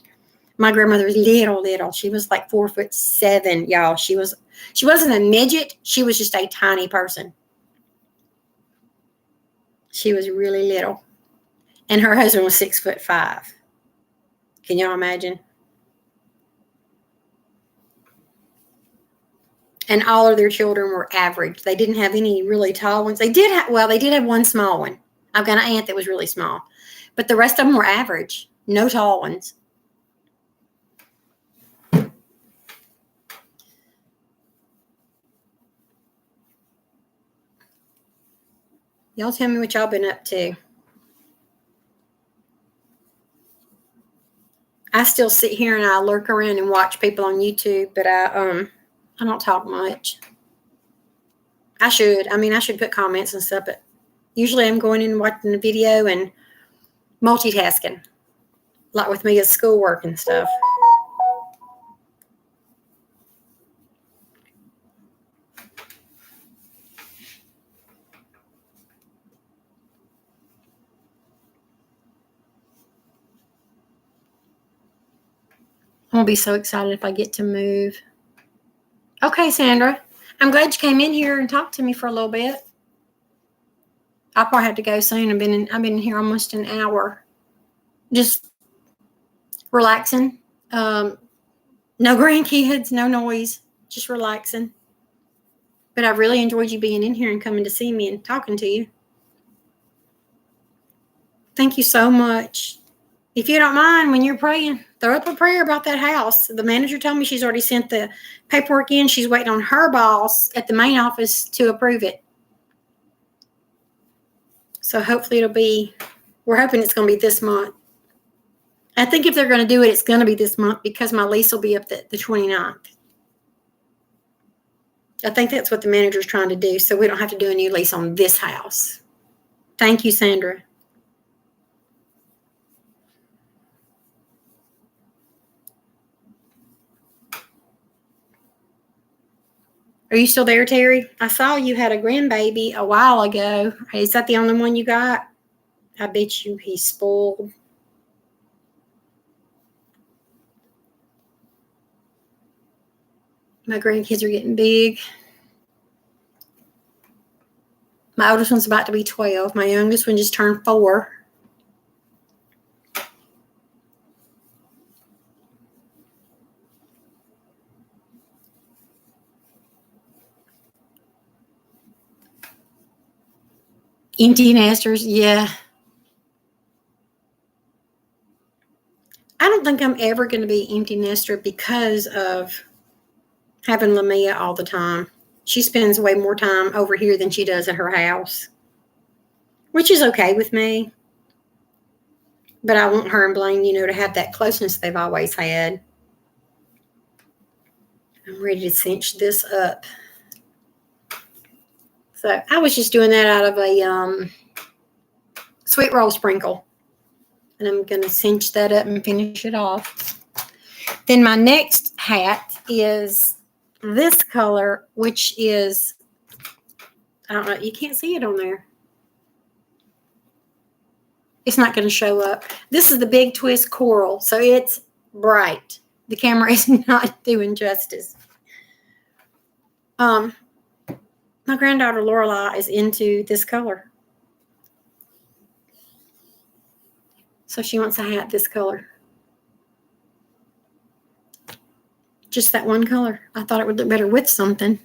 My grandmother was little. She was like 4'7", y'all. She wasn't a midget. She was just a tiny person. She was really little. And her husband was 6'5". Can y'all imagine? And all of their children were average. They didn't have any really tall ones. They did have one small one. I've got an aunt that was really small. But the rest of them were average. No tall ones. Y'all tell me what y'all been up to. I still sit here and I lurk around and watch people on YouTube, but I don't talk much. I should. I should put comments and stuff, but usually I'm going in and watching the video and multitasking, like with me at schoolwork and stuff. I'm going to be so excited if I get to move. Okay, Sandra. I'm glad you came in here and talked to me for a little bit. I'll probably have to go soon. I've been in here almost an hour. Just relaxing. No grandkids, no noise, just relaxing. But I really enjoyed you being in here and coming to see me and talking to you. Thank you so much. If you don't mind, when you're praying, throw up a prayer about that house. The manager told me she's already sent the paperwork in. She's waiting on her boss at the main office to approve it. So hopefully we're hoping it's going to be this month. I think if they're going to do it, it's going to be this month because my lease will be up the 29th. I think that's what the manager's trying to do, so we don't have to do a new lease on this house. Thank you, Sandra. Are you still there, Terry? I saw you had a grandbaby a while ago. Is that the only one you got? I bet you he's spoiled. My grandkids are getting big. My oldest one's about to be 12. My youngest one just turned 4. Empty nesters, yeah. I don't think I'm ever going to be empty nester because of having Lamia all the time. She spends way more time over here than she does at her house, which is okay with me. But I want her and Blaine, to have that closeness they've always had. I'm ready to cinch this up. So I was just doing that out of a sweet roll sprinkle. And I'm going to cinch that up and finish it off. Then my next hat is this color, which is, I don't know, you can't see it on there. It's not going to show up. This is the Big Twist Coral, so it's bright. The camera is not doing justice. My granddaughter Lorelai is into this color. So she wants a hat this color. Just that one color. I thought it would look better with something.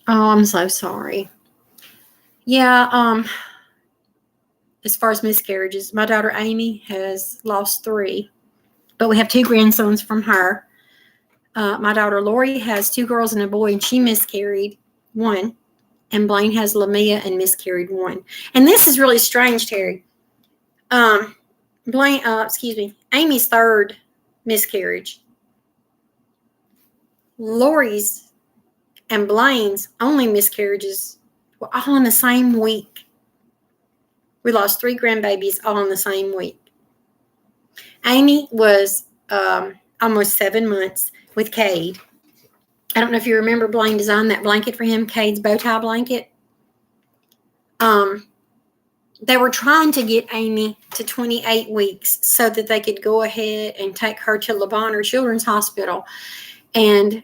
Oh, I'm so sorry. Yeah, as far as miscarriages, my daughter Amy has lost 3, but we have 2 grandsons from her. My daughter Lori has 2 girls and a boy, and she miscarried 1. And Blaine has Lamia and miscarried 1. And this is really strange, Terry. Amy's 3rd miscarriage. Lori's and Blaine's only miscarriages were all in the same week. We lost 3 grandbabies all in the same week. Amy was almost 7 months with Cade. I don't know if you remember, Blaine designed that blanket for him, Cade's bow tie blanket. They were trying to get Amy to 28 weeks so that they could go ahead and take her to Le Bonheur Children's Hospital and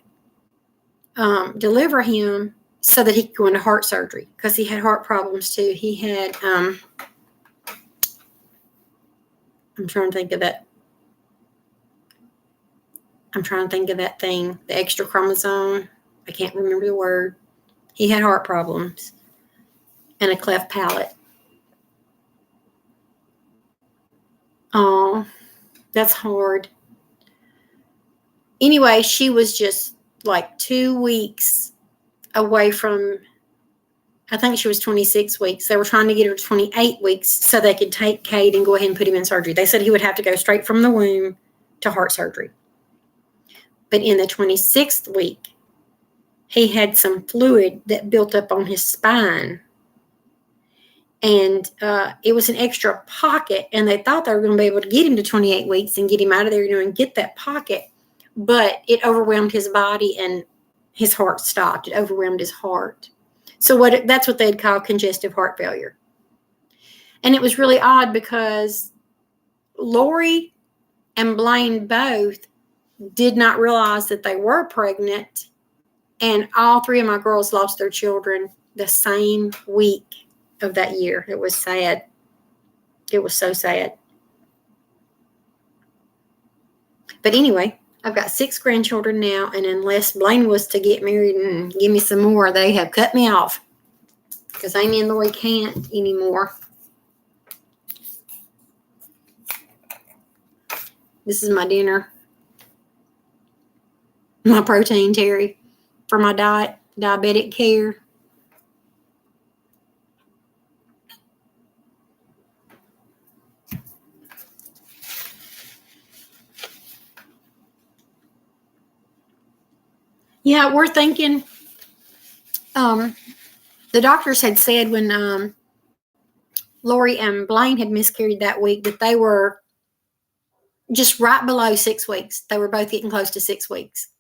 deliver him so that he could go into heart surgery because he had heart problems too. He had, I'm trying to think of that thing, the extra chromosome. I can't remember the word. He had heart problems and a cleft palate. Oh, that's hard. Anyway, she was just like 2 weeks away from, I think she was 26 weeks. They were trying to get her to 28 weeks so they could take Cade and go ahead and put him in surgery. They said he would have to go straight from the womb to heart surgery. But in the 26th week, he had some fluid that built up on his spine. And it was an extra pocket, and they thought they were going to be able to get him to 28 weeks and get him out of there, and get that pocket. But it overwhelmed his body, and his heart stopped. It overwhelmed his heart. So that's what they'd call congestive heart failure. And it was really odd because Lori and Blaine both did not realize that they were pregnant, and all three of my girls lost their children the same week of that year. It was sad. It was so sad. But anyway, I've got 6 grandchildren now, and unless Blaine was to get married and give me some more, they have cut me off because Amy and Lori can't anymore. This is my dinner. My protein, Terry, for my diet, diabetic care. Yeah, we're thinking, the doctors had said when Lori and Blaine had miscarried that week that they were just right below 6 weeks. They were both getting close to 6 weeks.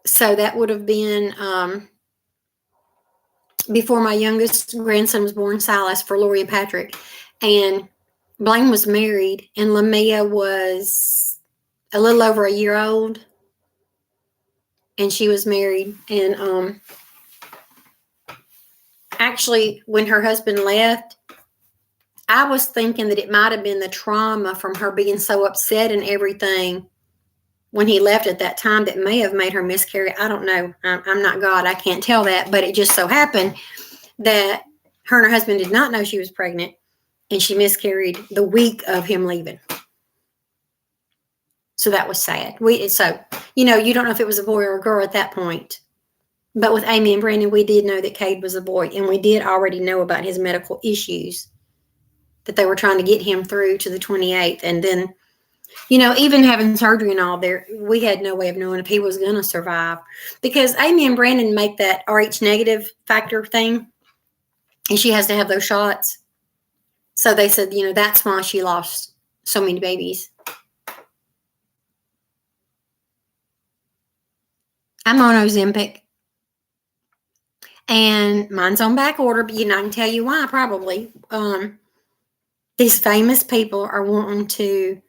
So that would have been before my youngest grandson was born, Silas, for Lori and Patrick. And Blaine was married, and Lamia was a little over a year old, and she was married. And actually, when her husband left, I was thinking that it might have been the trauma from her being so upset and everything when he left at that time that may have made her miscarry. I don't know. I'm not God. I can't tell that. But it just so happened that her and her husband did not know she was pregnant, and she miscarried the week of him leaving. So that was sad. You don't know if it was a boy or a girl at that point. But with Amy and Brandon, we did know that Cade was a boy, and we did already know about his medical issues, that they were trying to get him through to the 28th. And then, even having surgery and all there, we had no way of knowing if he was going to survive, because Amy and Brandon make that Rh negative factor thing, and she has to have those shots. So they said, that's why she lost so many babies. I'm on Ozempic, and mine's on back order, but I can tell you why probably. These famous people are wanting to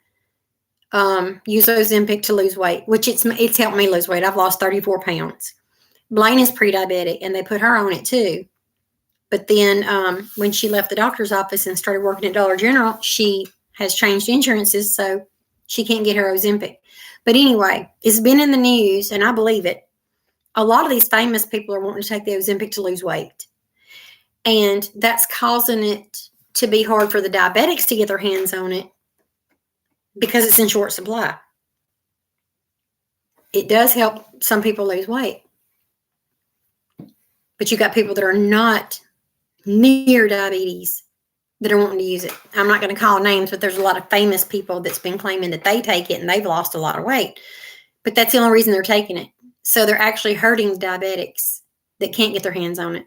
use Ozempic to lose weight, which it's helped me lose weight. I've lost 34 pounds. Blaine is pre-diabetic, and they put her on it too. But then when she left the doctor's office and started working at Dollar General, she has changed insurances, so she can't get her Ozempic. But anyway, it's been in the news, and I believe it. A lot of these famous people are wanting to take the Ozempic to lose weight. And that's causing it to be hard for the diabetics to get their hands on it because it's in short supply. It does help some people lose weight. But you got people that are not near diabetes that are wanting to use it. I'm not going to call names, but there's a lot of famous people that's been claiming that they take it and they've lost a lot of weight. But that's the only reason they're taking it. So they're actually hurting diabetics that can't get their hands on it.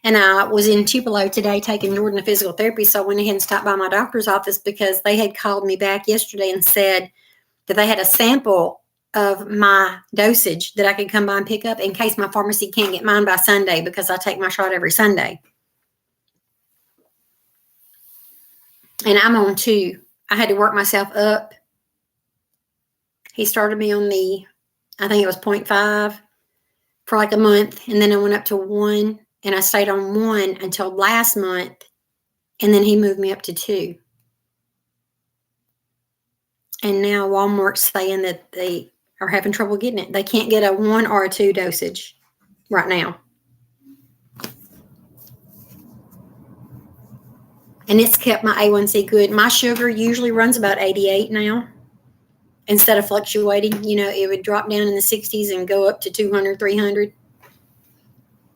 And I was in Tupelo today taking Jordan to physical therapy, so I went ahead and stopped by my doctor's office because they had called me back yesterday and said that they had a sample of my dosage that I could come by and pick up in case my pharmacy can't get mine by Sunday, because I take my shot every Sunday. And I'm on 2. I had to work myself up. He started me on I think it was 0.5 for like a month, and then I went up to 1, and I stayed on 1 until last month, and then he moved me up to 2. And now Walmart's saying that they are having trouble getting it. They can't get a 1 or a 2 dosage right now. And it's kept my A1C good. My sugar usually runs about 88 now. Instead of fluctuating, it would drop down in the 60s and go up to 200, 300.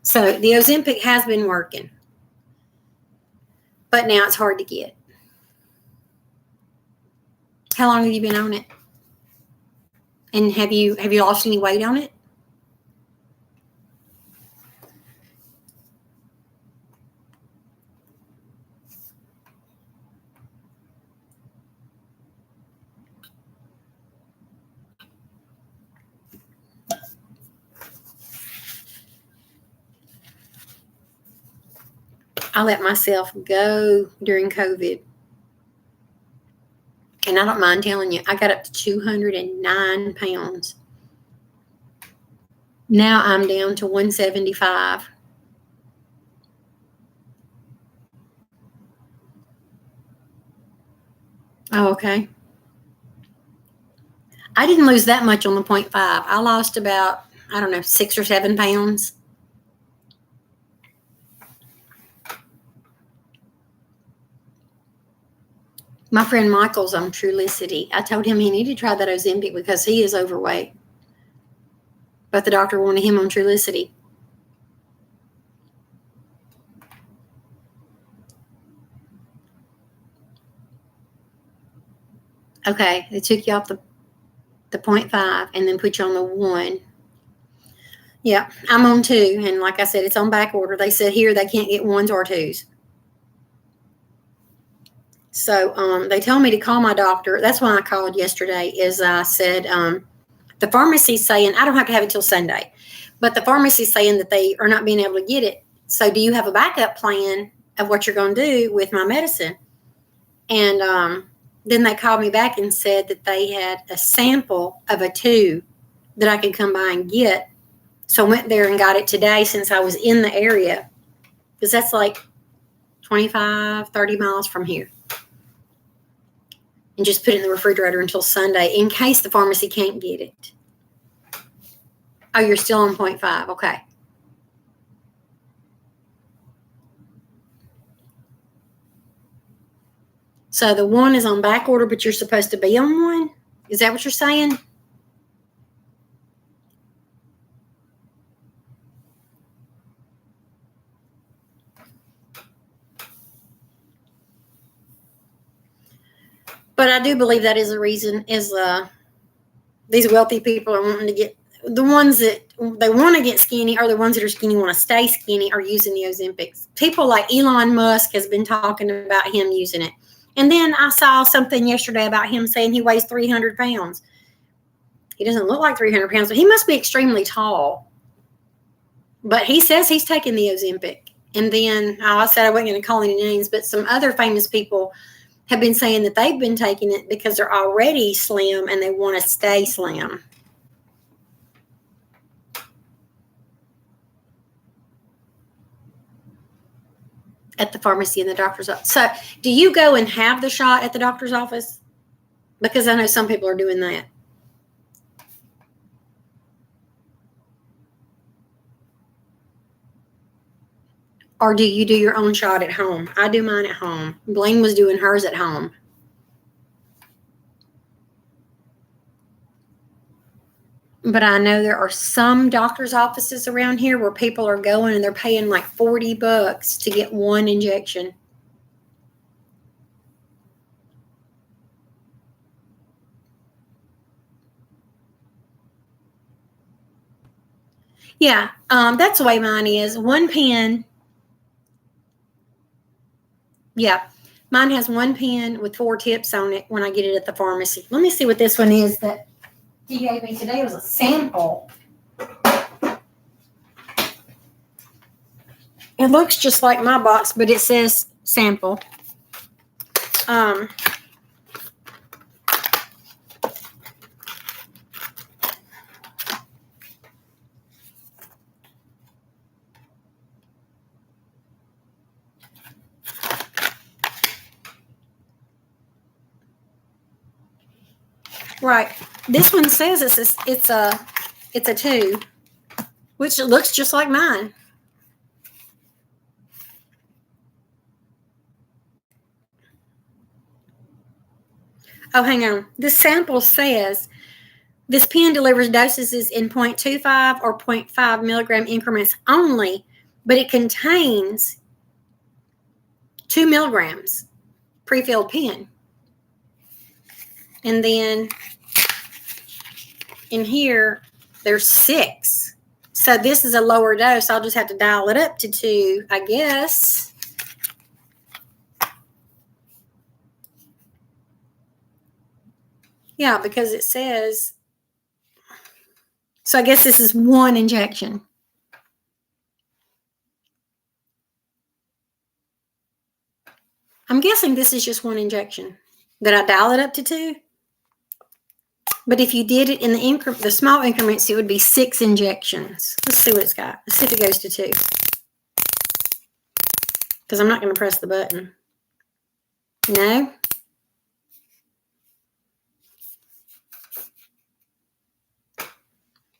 So the Ozempic has been working. But now it's hard to get. How long have you been on it? And have you lost any weight on it? I let myself go during COVID. And I don't mind telling you, I got up to 209 pounds. Now I'm down to 175. Oh, okay. I didn't lose that much on the 0.5. I lost about, I don't know, 6 or 7 pounds. My friend Michael's on Trulicity. I told him he needed to try that Ozempic because he is overweight. But the doctor wanted him on Trulicity. Okay, they took you off the 0.5 and then put you on the 1. Yeah, I'm on 2. And like I said, it's on back order. They said here they can't get 1s or 2s. So they told me to call my doctor. That's why I called yesterday, is I said, the pharmacy's saying, I don't have to have it till Sunday, but the pharmacy's saying that they are not being able to get it. So do you have a backup plan of what you're going to do with my medicine? And then they called me back and said that they had a sample of a 2 that I could come by and get. So I went there and got it today since I was in the area, because that's like 25, 30 miles from here. And just put it in the refrigerator until Sunday in case the pharmacy can't get it. Oh, you're still on 0.5. Okay. So the 1 is on back order, but you're supposed to be on 1? Is that what you're saying? But I do believe that is a reason, is these wealthy people are wanting to get, the ones that they want to get skinny, or the ones that are skinny want to stay skinny, are using the Ozempics. People like Elon Musk has been talking about him using it. And then I saw something yesterday about him saying he weighs 300 pounds. He doesn't look like 300 pounds, but he must be extremely tall. But he says he's taking the Ozempic. And then I said I wasn't going to call any names, but some other famous people have been saying that they've been taking it because they're already slim and they want to stay slim. At the pharmacy and the doctor's office. So do you go and have the shot at the doctor's office? Because I know some people are doing that. Or do you do your own shot at home? I do mine at home. Blaine was doing hers at home. But I know there are some doctor's offices around here where people are going and they're paying like $40 to get 1 injection. Yeah, that's the way mine is. 1 pen. Yeah, mine has 1 pen with 4 tips on it when I get it at the pharmacy. Let me see what this one is that he gave me today. It was a sample. It looks just like my box, but it says sample. Right. This one says it's a 2, which looks just like mine. Oh, hang on. This sample says this pen delivers dosages in 0.25 or 0.5 milligram increments only, but it contains 2 milligrams pre-filled pen. And then in here, there's 6. So this is a lower dose. I'll just have to dial it up to 2, I guess. Yeah, because it says, so I guess this is 1 injection. guessing this is just one injection. Did I dial it up to 2? But if you did it in the small increments, it would be 6 injections. Let's see what it's got. Let's see if it goes to 2. Because I'm not going to press the button. No.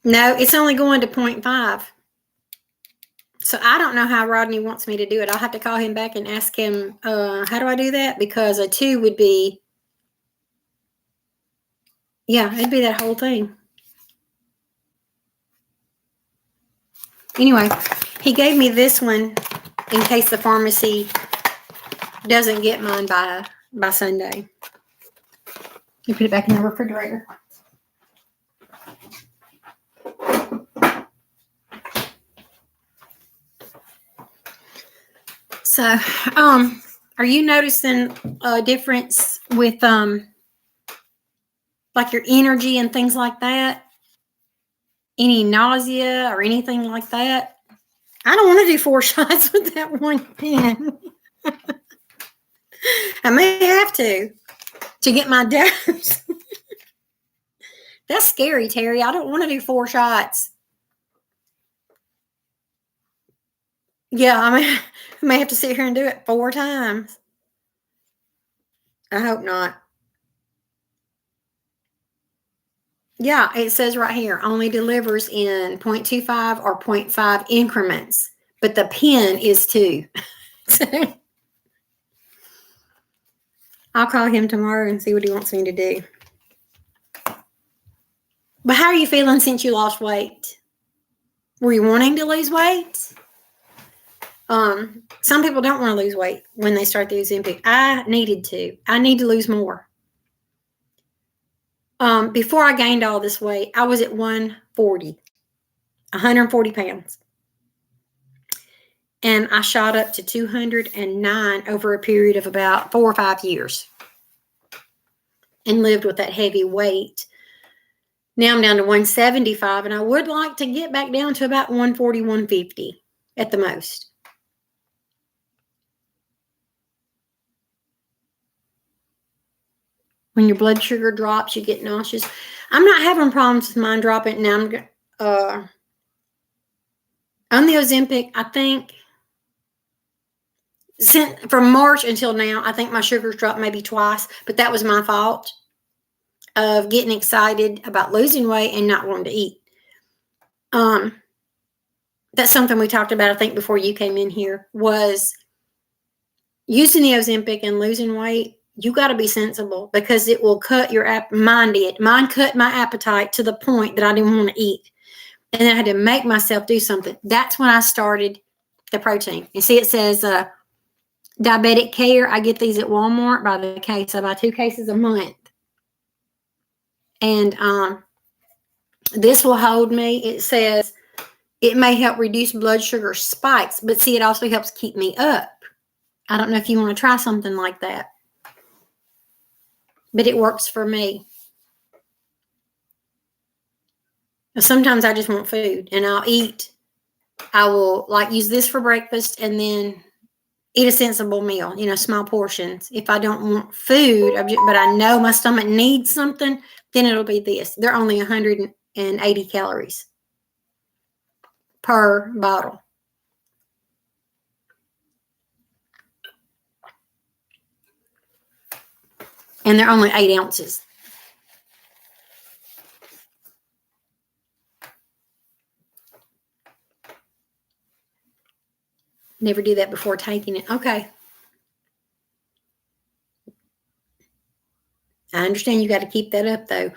No, it's only going to 0.5. So I don't know how Rodney wants me to do it. I'll have to call him back and ask him, how do I do that? Because a 2 would be, yeah, it'd be that whole thing. Anyway, he gave me this one in case the pharmacy doesn't get mine by Sunday. You put it back in the refrigerator. So, are you noticing a difference with like your energy and things like that? Any nausea or anything like that? I don't want to do 4 shots with that one pen. I may have to get my dose. That's scary, Terry. I don't want to do 4 shots. Yeah, I may have to sit here and do it 4 times. I hope not. Yeah, it says right here, only delivers in 0.25 or 0.5 increments, but the pen is 2. I'll call him tomorrow and see what he wants me to do. But how are you feeling since you lost weight? Were you wanting to lose weight? Some people don't want to lose weight when they start the Ozempic. I needed to. I need to lose more. Before I gained all this weight, I was at 140 pounds. And I shot up to 209 over a period of about 4 or 5 years. And lived with that heavy weight. Now I'm down to 175, and I would like to get back down to about 140, 150 at the most. When your blood sugar drops, you get nauseous. I'm not having problems with mine dropping. Now I'm on the Ozempic, I think, from March until now, I think my sugars dropped maybe twice, but that was my fault of getting excited about losing weight and not wanting to eat. That's something we talked about, I think, before you came in here, was using the Ozempic and losing weight. You got to be sensible because it will cut your mine did. Mine cut my appetite to the point that I didn't want to eat. And then I had to make myself do something. That's when I started the protein. You see, it says diabetic care. I get these at Walmart by the case. I buy 2 cases a month. And this will hold me. It says it may help reduce blood sugar spikes, but see, it also helps keep me up. I don't know if you want to try something like that, but it works for me. Sometimes I just want food, and I'll eat. I will use this for breakfast and then eat a sensible meal, small portions. If I don't want food, but I know my stomach needs something, then it'll be this. They're only 180 calories per bottle. And they're only 8 ounces. Never do that before taking it. Okay. I understand you got to keep that up, though.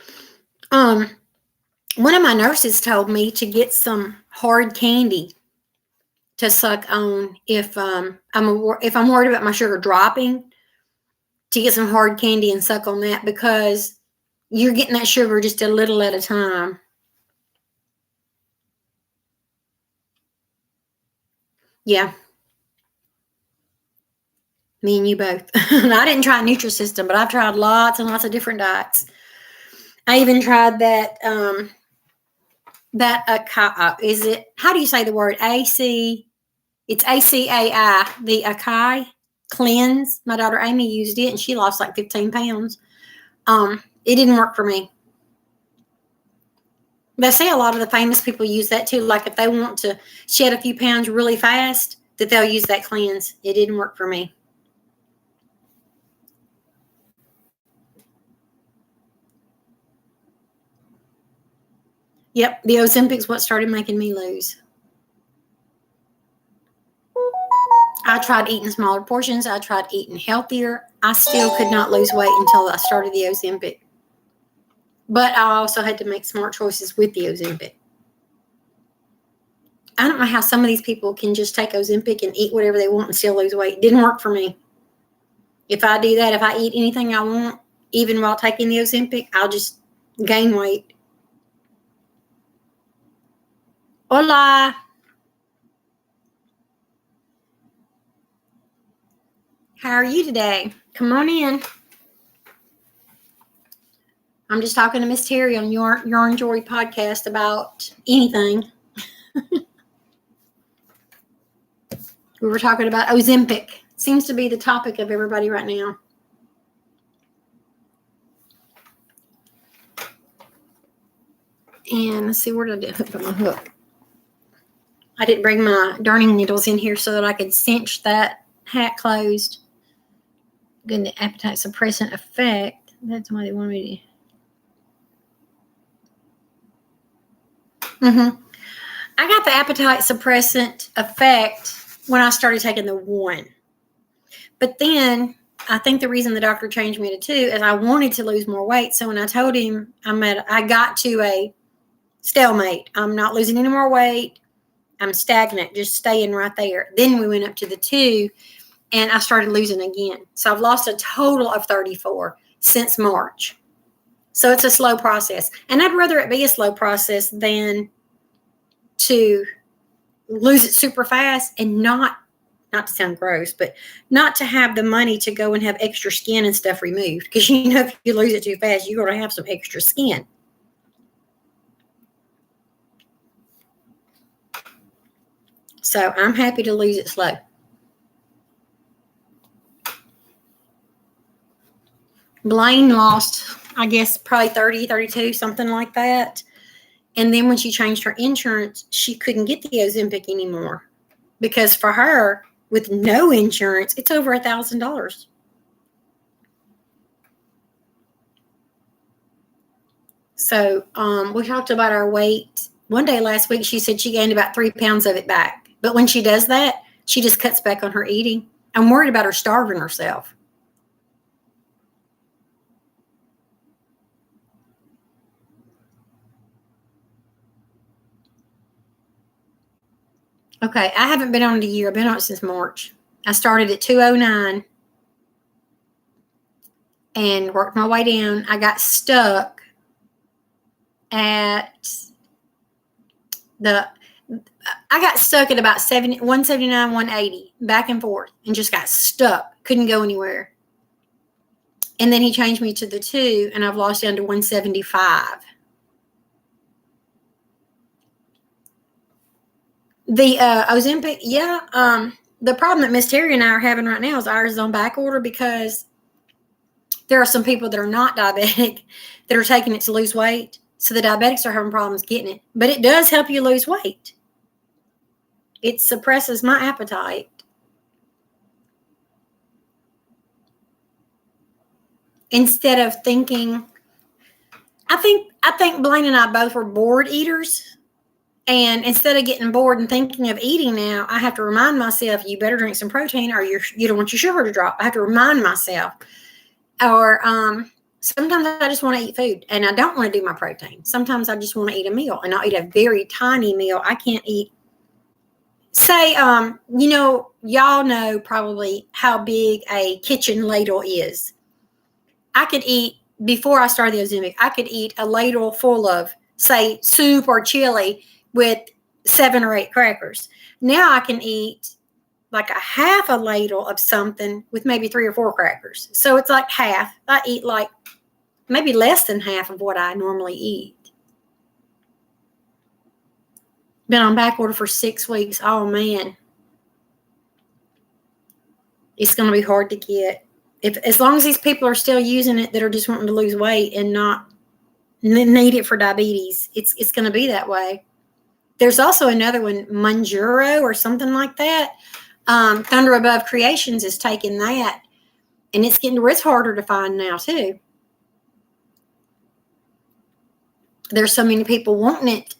One of my nurses told me to get some hard candy to suck on if I'm worried about my sugar dropping, to get some hard candy and suck on that, because you're getting that sugar just a little at a time. Yeah. Me and you both. I didn't try Nutrisystem, but I've tried lots and lots of different diets. I even tried that, is it, how do you say the word? AC? It's ACAI, the Acai. cleanse. My daughter Amy used it and she lost like 15 pounds. It didn't work for me. They say a lot of the famous people use that too. Like if they want to shed a few pounds really fast, that they'll use that cleanse. It didn't work for me. Yep, the Ozempic's what started making me lose. I tried eating smaller portions. I tried eating healthier. I still could not lose weight until I started the Ozempic. But I also had to make smart choices with the Ozempic. I don't know how some of these people can just take Ozempic and eat whatever they want and still lose weight. It didn't work for me. If I do that, if I eat anything I want, even while taking the Ozempic, I'll just gain weight. Hola. How are you today? Come on in. I'm just talking to Miss Terry on your Joy podcast about anything. We were talking about Ozempic. Seems to be the topic of everybody right now. And let's see, where did I put my hook? I didn't bring my darning needles in here so that I could cinch that hat closed. Getting the appetite suppressant effect. That's why they wanted me to. I got the appetite suppressant effect when I started taking the 1. But then I think the reason the doctor changed me to 2 is I wanted to lose more weight. So when I told him I got to a stalemate. I'm not losing any more weight. I'm stagnant, just staying right there. Then we went up to the 2 and I started losing again. So I've lost a total of 34 since March. So it's a slow process. And I'd rather it be a slow process than to lose it super fast and not to sound gross, but not to have the money to go and have extra skin and stuff removed. Because if you lose it too fast, you're going to have some extra skin. So I'm happy to lose it slow. Blaine lost, I guess, probably 30, 32, something like that. And then when she changed her insurance, she couldn't get the Ozempic anymore. Because for her, with no insurance, it's over $1,000. So we talked about our weight. One day last week, she said she gained about 3 pounds of it back. But when she does that, she just cuts back on her eating. I'm worried about her starving herself. Okay, I haven't been on it a year. I've been on it since March. I started at 209 and worked my way down. I got stuck at about 179, 180, back and forth, and just got stuck. Couldn't go anywhere. And then he changed me to the 2, and I've lost down to 175. The Ozempic, the problem that Miss Terry and I are having right now is ours is on back order because there are some people that are not diabetic that are taking it to lose weight. So the diabetics are having problems getting it. But it does help you lose weight. It suppresses my appetite. Instead of thinking, I think Blaine and I both were bored eaters. And instead of getting bored and thinking of eating now, I have to remind myself, you better drink some protein or you don't want your sugar to drop. I have to remind myself. Or sometimes I just want to eat food and I don't want to do my protein. Sometimes I just want to eat a meal and I'll eat a very tiny meal. I can't eat. Say, y'all know probably how big a kitchen ladle is. I could eat, before I started the Ozempic, I could eat a ladle full of, say, soup or chili with 7 or 8 crackers. Now I can eat like a half a ladle of something with maybe 3 or 4 crackers. So it's like half. I eat like maybe less than half of what I normally eat. Been on back order for 6 weeks. Oh, man. it's going to be hard to get. As long as these people are still using it that are just wanting to lose weight and not need it for diabetes, it's going to be that way. There's also another one, Manjuro or something like that. Thunder Above Creations is taking that, and it's getting where it's harder to find now too. There's so many people wanting it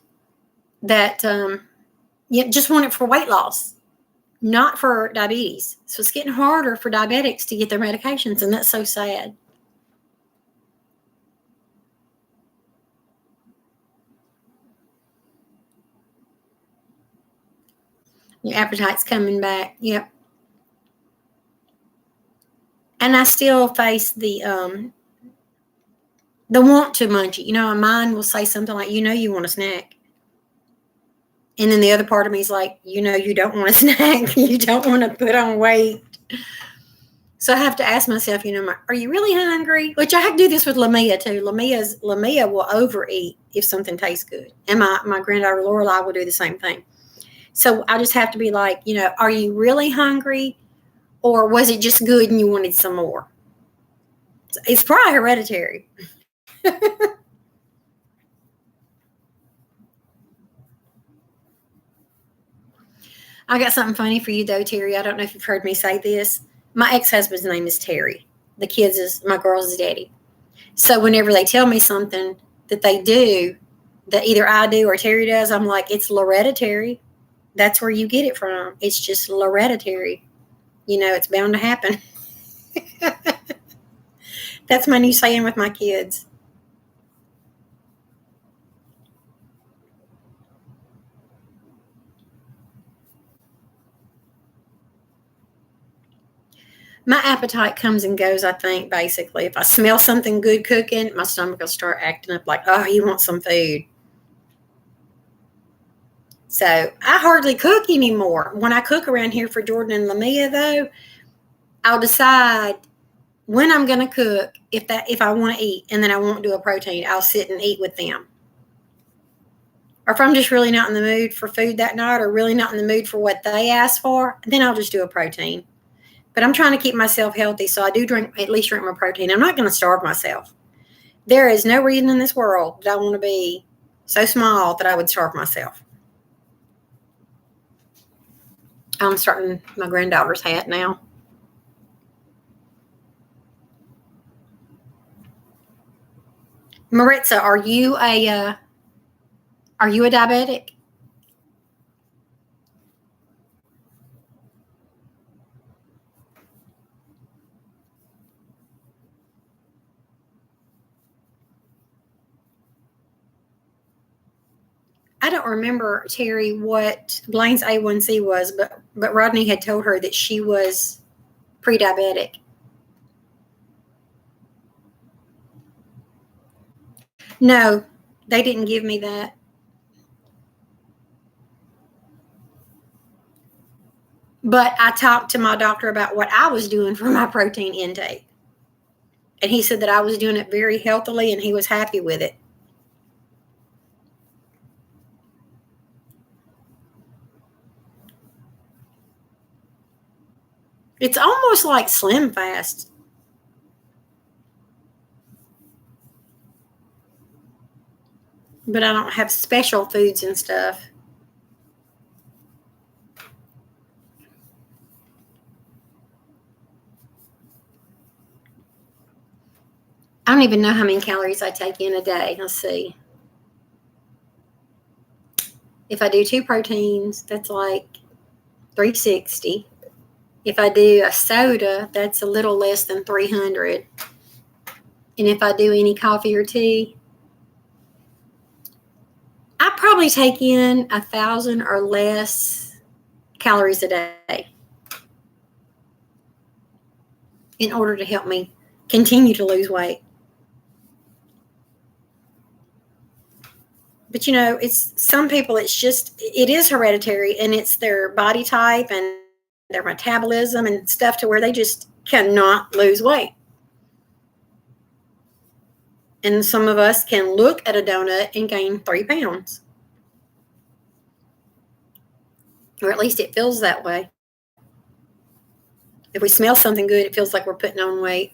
that just want it for weight loss, not for diabetes. So it's getting harder for diabetics to get their medications, and that's so sad. Your appetite's coming back. Yep. And I still face the want to munch it. You know, my mind will say something like, you want a snack. And then the other part of me is like, you don't want a snack. You don't want to put on weight. So I have to ask myself, are you really hungry? Which I have to do this with Lamia too. Lamia will overeat if something tastes good. And my granddaughter Lorelai will do the same thing. So I just have to be like, are you really hungry? Or was it just good and you wanted some more? It's probably hereditary. I got something funny for you, though, Terry. I don't know if you've heard me say this. My ex-husband's name is Terry. The kids is my girl's daddy. So whenever they tell me something that they do, that either I do or Terry does, I'm like, it's hereditary. That's where you get it from. It's just hereditary. It's bound to happen. That's my new saying with my kids. My appetite comes and goes, I think, basically. If I smell something good cooking, my stomach will start acting up like, oh, you want some food. So I hardly cook anymore. When I cook around here for Jordan and Lamia, though, I'll decide when I'm going to cook, if I want to eat, and then I won't do a protein. I'll sit and eat with them. Or if I'm just really not in the mood for food that night or really not in the mood for what they asked for, then I'll just do a protein. But I'm trying to keep myself healthy, so I do at least drink my protein. I'm not going to starve myself. There is no reason in this world that I want to be so small that I would starve myself. I'm starting my granddaughter's hat now. Maritza, are you a diabetic? I don't remember, Terry, what Blaine's A1C was, but Rodney had told her that she was pre-diabetic. No, they didn't give me that. But I talked to my doctor about what I was doing for my protein intake. And he said that I was doing it very healthily and he was happy with it. It's almost like Slim Fast. But I don't have special foods and stuff. I don't even know how many calories I take in a day. Let's see. If I do 2 proteins, that's like 360. If I do a soda, that's a little less than 300. And if I do any coffee or tea, I probably take in 1,000 or less calories a day in order to help me continue to lose weight. But it's some people, it is hereditary, and it's their body type and their metabolism and stuff to where they just cannot lose weight. And some of us can look at a donut and gain 3 pounds. Or at least it feels that way. If we smell something good, it feels like we're putting on weight.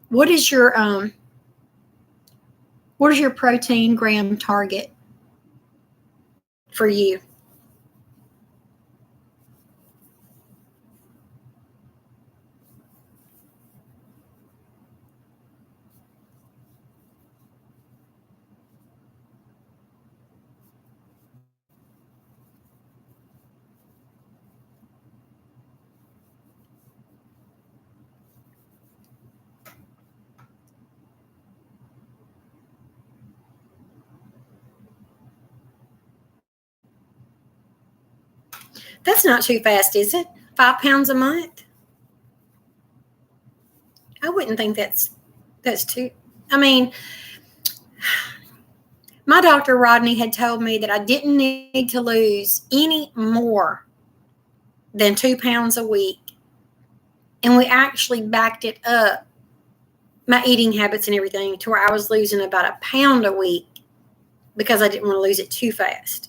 What is your protein gram target for you? That's not too fast, is it? 5 pounds a month? I wouldn't think that's too. I mean, my doctor, Rodney, had told me that I didn't need to lose any more than 2 pounds a week. And we actually backed it up, my eating habits and everything, to where I was losing about a pound a week because I didn't want to lose it too fast.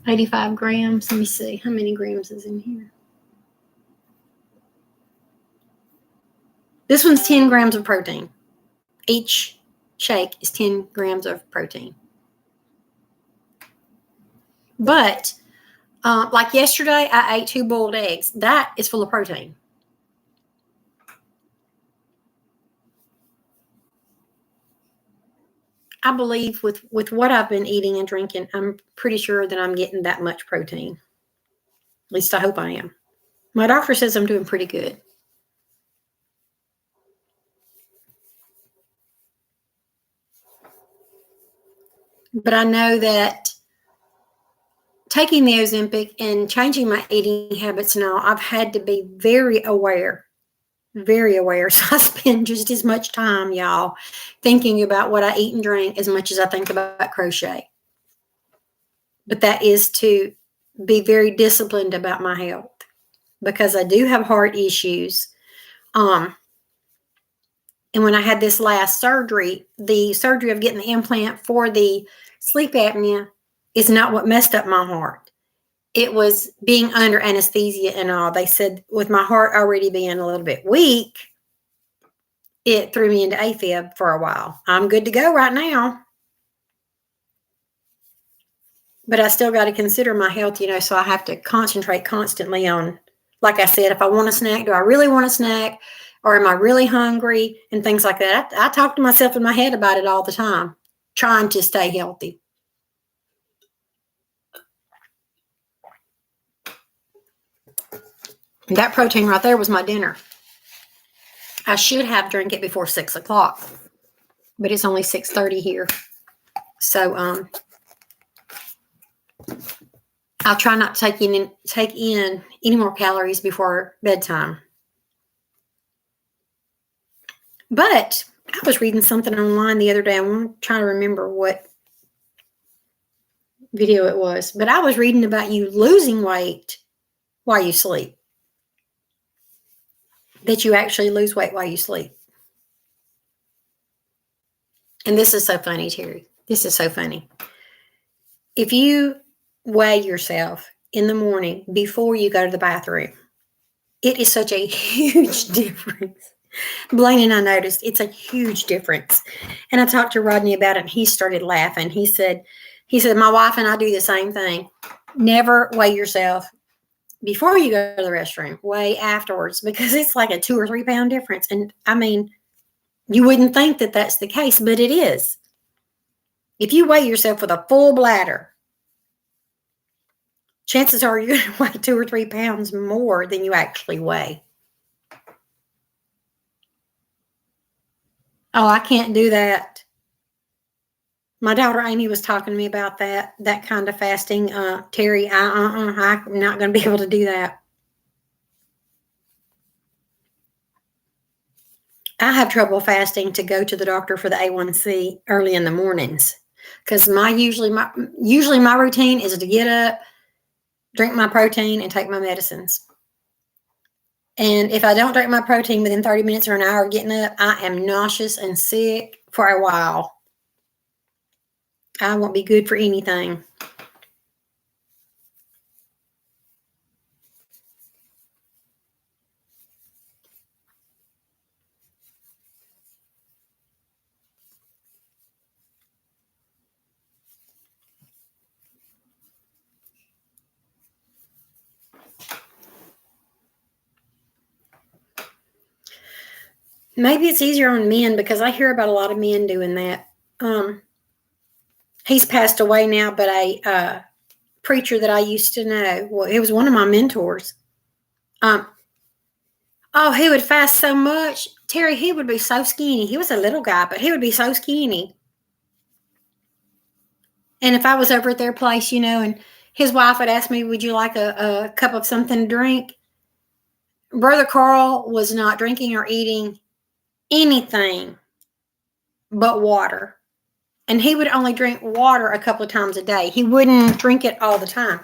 $85 grams. Let me see. How many grams is in here? This one's 10 grams of protein. Each shake is 10 grams of protein. But like yesterday, I ate 2 boiled eggs. That is full of protein. I believe with what I've been eating and drinking, I'm pretty sure that I'm getting that much protein. At least I hope I am. My doctor says I'm doing pretty good. But I know that taking the Ozempic and changing my eating habits now, I've had to be very aware. Very aware. So I spend just as much time, y'all, thinking about what I eat and drink as much as I think about crochet. But that is to be very disciplined about my health, because I do have heart issues. And when I had this last surgery, the surgery of getting the implant for the sleep apnea is not what messed up my heart. It was being under anesthesia and all. They said with my heart already being a little bit weak, it threw me into AFib for a while. I'm good to go right now. But I still got to consider my health, so I have to concentrate constantly on, like I said, if I want a snack, do I really want a snack? Or am I really hungry? And things like that. I talk to myself in my head about it all the time, trying to stay healthy. And that protein right there was my dinner. I should have drank it before 6 o'clock, but it's only 6:30 here. So I'll try not to take in any more calories before bedtime. But I was reading something online the other day. I'm trying to remember what video it was, but I was reading about you losing weight while you sleep. That you actually lose weight while you sleep. And this is so funny, Terry. This is so funny. If you weigh yourself in the morning before you go to the bathroom, it is such a huge difference. Blaine and I noticed it's a huge difference. And I talked to Rodney about it, and he started laughing. He said, my wife and I do the same thing. Never weigh yourself before you go to the restroom. Weigh afterwards, because it's like a 2 or 3 pound difference. And I mean, you wouldn't think that that's the case, but it is. If you weigh yourself with a full bladder, chances are you're going to weigh 2 or 3 pounds more than you actually weigh. Oh, I can't do that. My daughter Amy was talking to me about that kind of fasting. Terry, I'm not going to be able to do that. I have trouble fasting to go to the doctor for the A1C early in the mornings because my routine is to get up, drink my protein, and take my medicines. And if I don't drink my protein within 30 minutes or an hour of getting up, I am nauseous and sick for a while. I won't be good for anything. Maybe it's easier on men because I hear about a lot of men doing that. He's passed away now, but a preacher that I used to know, well, he was one of my mentors. Oh, he would fast so much. Terry, he would be so skinny. He was a little guy, but he would be so skinny. And if I was over at their place, and his wife would ask me, would you like a cup of something to drink? Brother Carl was not drinking or eating anything but water. And he would only drink water a couple of times a day. He wouldn't drink it all the time.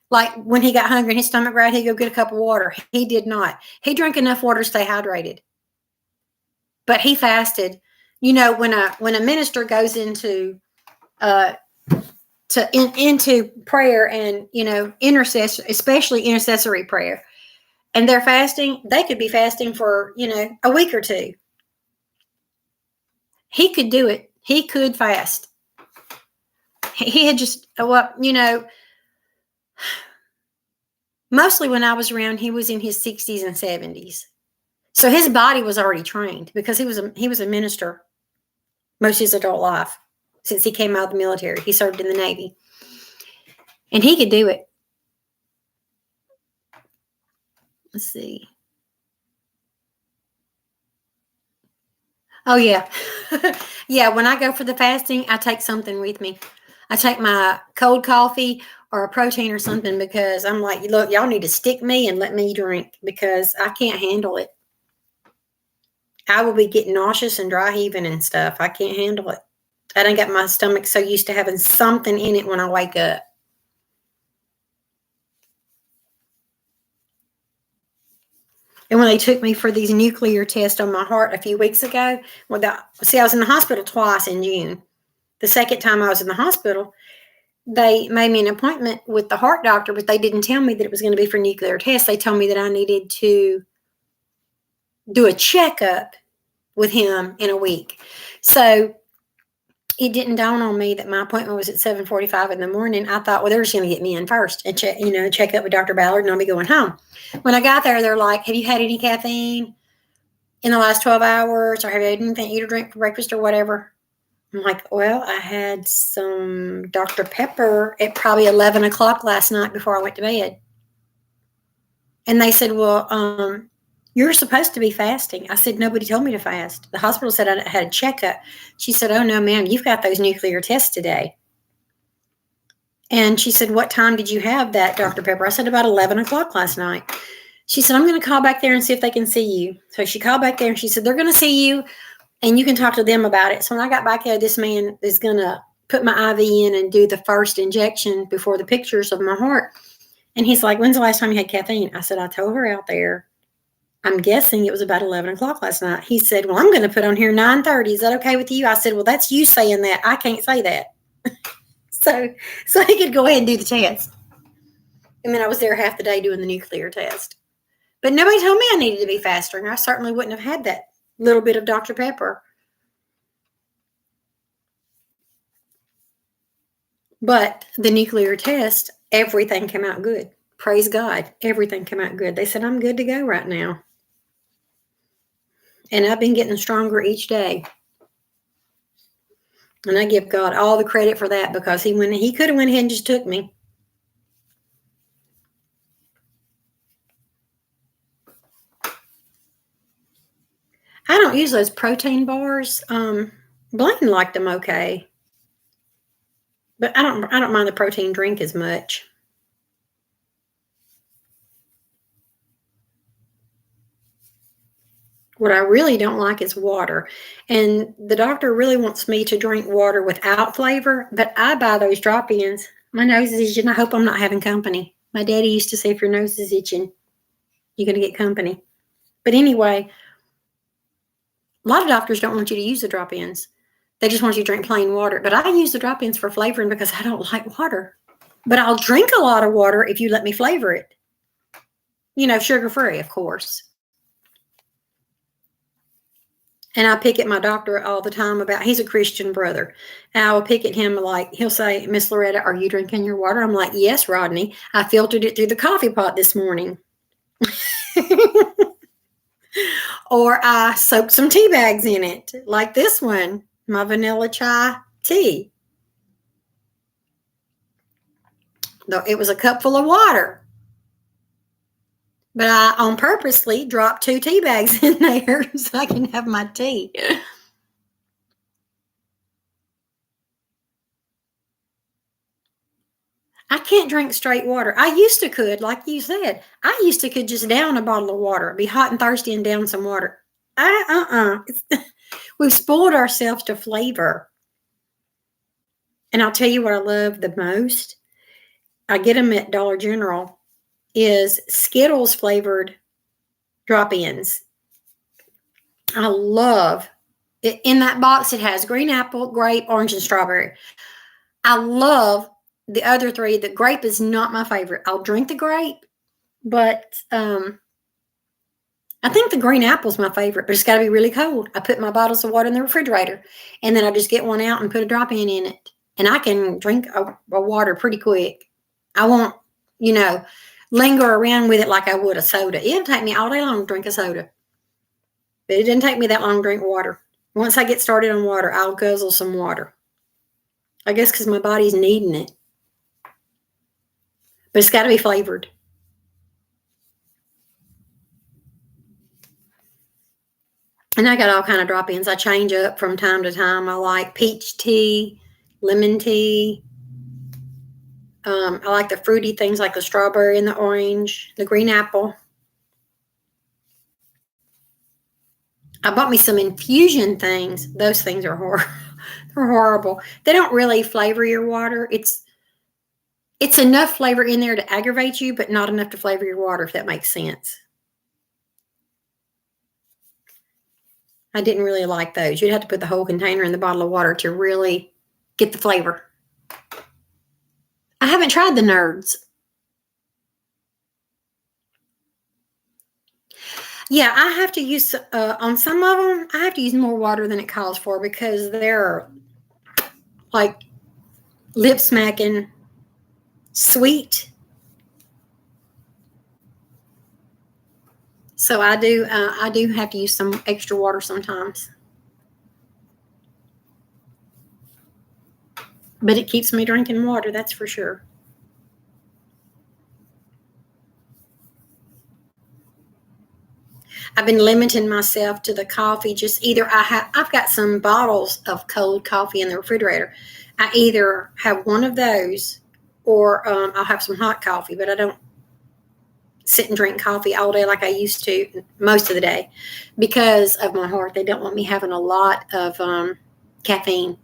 Like when he got hungry and his stomach growled, he'd go get a cup of water. He did not. He drank enough water to stay hydrated. But he fasted. When a minister goes into into prayer and intercession, especially intercessory prayer, and they're fasting, they could be fasting for a week or two. He could do it. He could fast. He had just mostly when I was around, he was in his 60s and 70s. So his body was already trained because he was a minister most of his adult life since he came out of the military. He served in the Navy. And he could do it. Let's see. Oh, yeah. Yeah, when I go for the fasting, I take something with me. I take my cold coffee or a protein or something because I'm like, look, y'all need to stick me and let me drink because I can't handle it. I will be getting nauseous and dry heaving and stuff. I can't handle it. I done got my stomach so used to having something in it when I wake up. And when they took me for these nuclear tests on my heart a few weeks ago, I was in the hospital twice in June. The second time I was in the hospital, they made me an appointment with the heart doctor, but they didn't tell me that it was going to be for nuclear tests. They told me that I needed to do a checkup with him in a week. So it didn't dawn on me that my appointment was at 7:45 in the morning. I thought, well, they're just going to get me in first and check up with Dr. Ballard, and I'll be going home. When I got there, they're like, have you had any caffeine in the last 12 hours, or have you had anything to eat or drink for breakfast or whatever? I'm like, well, I had some Dr. Pepper at probably 11 o'clock last night before I went to bed. And they said, well, you're supposed to be fasting. I said, nobody told me to fast. The hospital said I had a checkup. She said, oh, no, ma'am, you've got those nuclear tests today. And she said, what time did you have that, Dr. Pepper? I said, about 11 o'clock last night. She said, I'm going to call back there and see if they can see you. So she called back there and she said, they're going to see you and you can talk to them about it. So when I got back there, this man is going to put my IV in and do the first injection before the pictures of my heart. And he's like, when's the last time you had caffeine? I said, I told her out there. I'm guessing it was about 11 o'clock last night. He said, well, I'm going to put on here 9:30. Is that okay with you? I said, well, that's you saying that. I can't say that. So he could go ahead and do the test. And then I was there half the day doing the nuclear test. But nobody told me I needed to be fasting. I certainly wouldn't have had that little bit of Dr. Pepper. But the nuclear test, everything came out good. Praise God. Everything came out good. They said, I'm good to go right now. And I've been getting stronger each day. And I give God all the credit for that because he could have went ahead and just took me. I don't use those protein bars. Blaine liked them okay. But I don't mind the protein drink as much. What I really don't like is water. And the doctor really wants me to drink water without flavor, but I buy those drop-ins. My nose is itching. I hope I'm not having company. My daddy used to say, if your nose is itching, you're going to get company. But anyway, a lot of doctors don't want you to use the drop-ins. They just want you to drink plain water. But I use the drop-ins for flavoring because I don't like water. But I'll drink a lot of water if you let me flavor it. Sugar-free, of course. And I pick at my doctor all the time he's a Christian brother. And I will pick at him he'll say, Miss Loretta, are you drinking your water? I'm like, yes, Rodney. I filtered it through the coffee pot this morning. Or I soaked some tea bags in it, like this one, my vanilla chai tea. Though it was a cup full of water. But I, on purposely, dropped 2 tea bags in there so I can have my tea. I can't drink straight water. I used to could, like you said. I used to could just down a bottle of water, be hot and thirsty and down some water. We've spoiled ourselves to flavor. And I'll tell you what I love the most. I get them at Dollar General. Is Skittles flavored drop-ins. I love it. In that box, it has green apple, grape, orange, and strawberry. I love the other 3. The grape is not my favorite. I'll drink the grape, but I think the green apple is my favorite, but it's got to be really cold. I put my bottles of water in the refrigerator, and then I just get one out and put a drop-in in it, and I can drink a water pretty quick. I won't, linger around with it like I would a soda. It'll take me all day long to drink a soda. But it didn't take me that long to drink water. Once I get started on water, I'll guzzle some water. I guess because my body's needing it. But it's got to be flavored. And I got all kind of drop-ins. I change up from time to time. I like peach tea, lemon tea. I like the fruity things like the strawberry and the orange, the green apple. I bought me some infusion things. Those things are horrible. They're horrible. They don't really flavor your water. It's enough flavor in there to aggravate you, but not enough to flavor your water, if that makes sense. I didn't really like those. You'd have to put the whole container in the bottle of water to really get the flavor. I haven't tried the Nerds. Yeah, I have to use, on some of them, I have to use more water than it calls for because they're like lip smacking sweet. So I do have to use some extra water sometimes. But it keeps me drinking water, that's for sure. I've been limiting myself to the coffee. Just either I've got some bottles of cold coffee in the refrigerator. I either have one of those or I'll have some hot coffee, but I don't sit and drink coffee all day like I used to most of the day because of my heart. They don't want me having a lot of caffeine.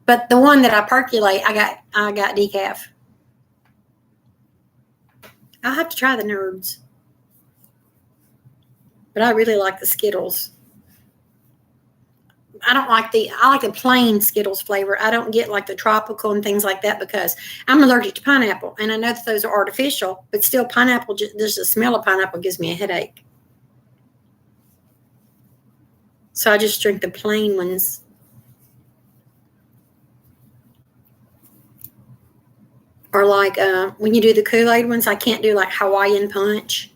But the one that I percolate, I got decaf. I'll have to try the Nerds. But I really like the Skittles. I like the plain Skittles flavor. I don't get like the tropical and things like that because I'm allergic to pineapple. And I know that those are artificial, but still pineapple, just the smell of pineapple gives me a headache. So I just drink the plain ones. Or like when you do the Kool-Aid ones, I can't do like Hawaiian Punch.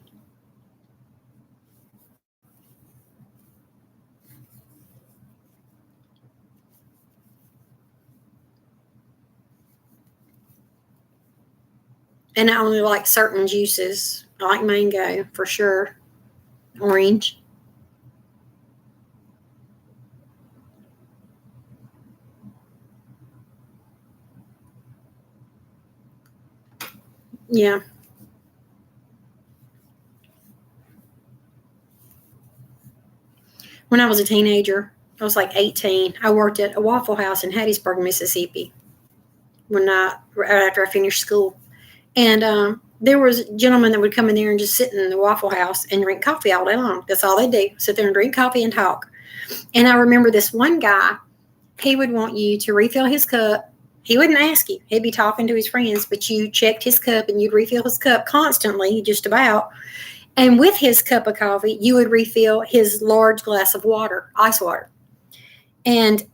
And I only like certain juices. I like mango for sure. Orange. Yeah. when I was a teenager. I was like 18. I worked at a Waffle House in Hattiesburg, Mississippi after I finished school. And there was gentlemen that would come in there and just sit in the Waffle House and drink coffee all day long. That's all they do, sit there and drink coffee and talk. And I remember this one guy, he would want you to refill his cup. He wouldn't ask you. He'd be talking to his friends, but you checked his cup and you'd refill his cup constantly, just about. And with his cup of coffee, you would refill his large glass of water, ice water. And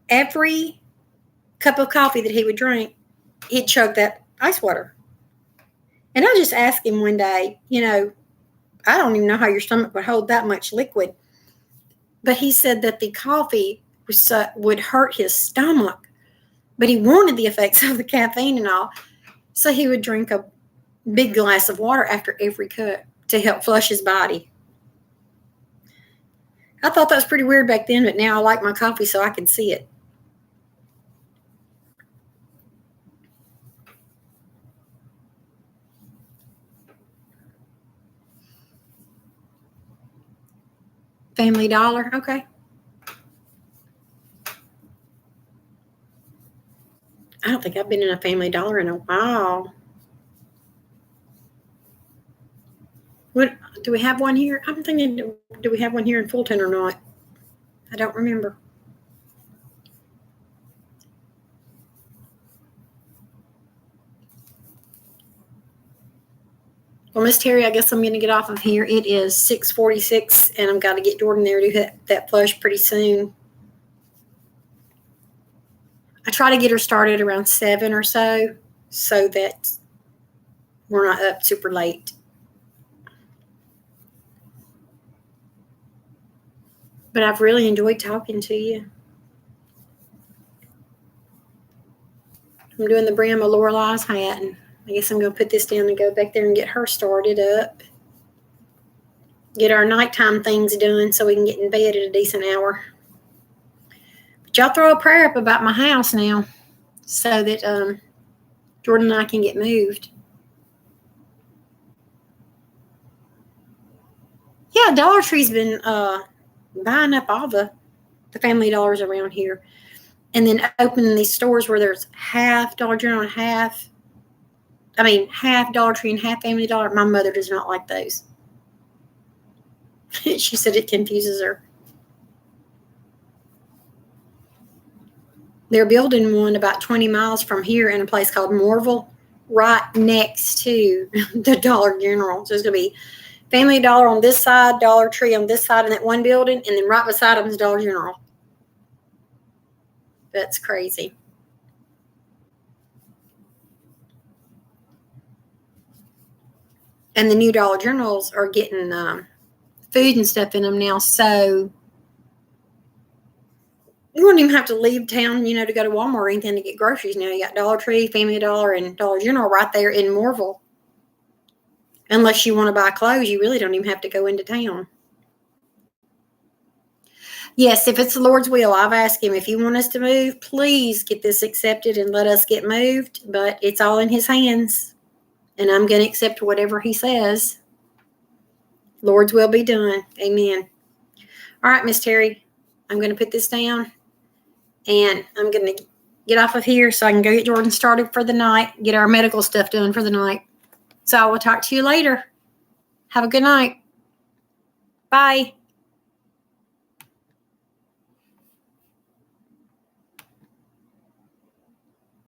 every cup of coffee that he would drink, he'd chug that ice water. And I just asked him one day, I don't even know how your stomach would hold that much liquid. But he said that the coffee would hurt his stomach, but he wanted the effects of the caffeine and all. So he would drink a big glass of water after every cup to help flush his body. I thought that was pretty weird back then, but now I like my coffee so I can see it. Family Dollar, okay. I don't think I've been in a Family Dollar in a while. What do we have one here? I'm thinking, do we have one here in Fulton or not? I don't remember. Well, Miss Terry, I guess I'm going to get off of here. It is 6:46, and I've got to get Jordan there to do that flush pretty soon. I try to get her started around 7 or so that we're not up super late. But I've really enjoyed talking to you. I'm doing the brim of Lorelei's hat, and I guess I'm going to put this down and go back there and get her started up. Get our nighttime things done so we can get in bed at a decent hour. But y'all throw a prayer up about my house now so that Jordan and I can get moved. Yeah, Dollar Tree's been buying up all the Family Dollars around here. And then opening these stores where there's half Dollar General and half Dollar Tree and half Family Dollar. My mother does not like those. She said it confuses her. They're building one about 20 miles from here in a place called Morville, right next to the Dollar General. So it's going to be Family Dollar on this side, Dollar Tree on this side in that one building, and then right beside them is Dollar General. That's crazy. And the new Dollar Generals are getting food and stuff in them now, so you wouldn't even have to leave town, to go to Walmart or anything to get groceries now. You got Dollar Tree, Family Dollar, and Dollar General right there in Morville. Unless you want to buy clothes, you really don't even have to go into town. Yes, if it's the Lord's will, I've asked him, if you want us to move, please get this accepted and let us get moved. But it's all in his hands. And I'm going to accept whatever he says. Lord's will be done. Amen. All right, Miss Terry, I'm going to put this down. And I'm going to get off of here so I can go get Jordan started for the night, get our medical stuff done for the night. So I will talk to you later. Have a good night. Bye.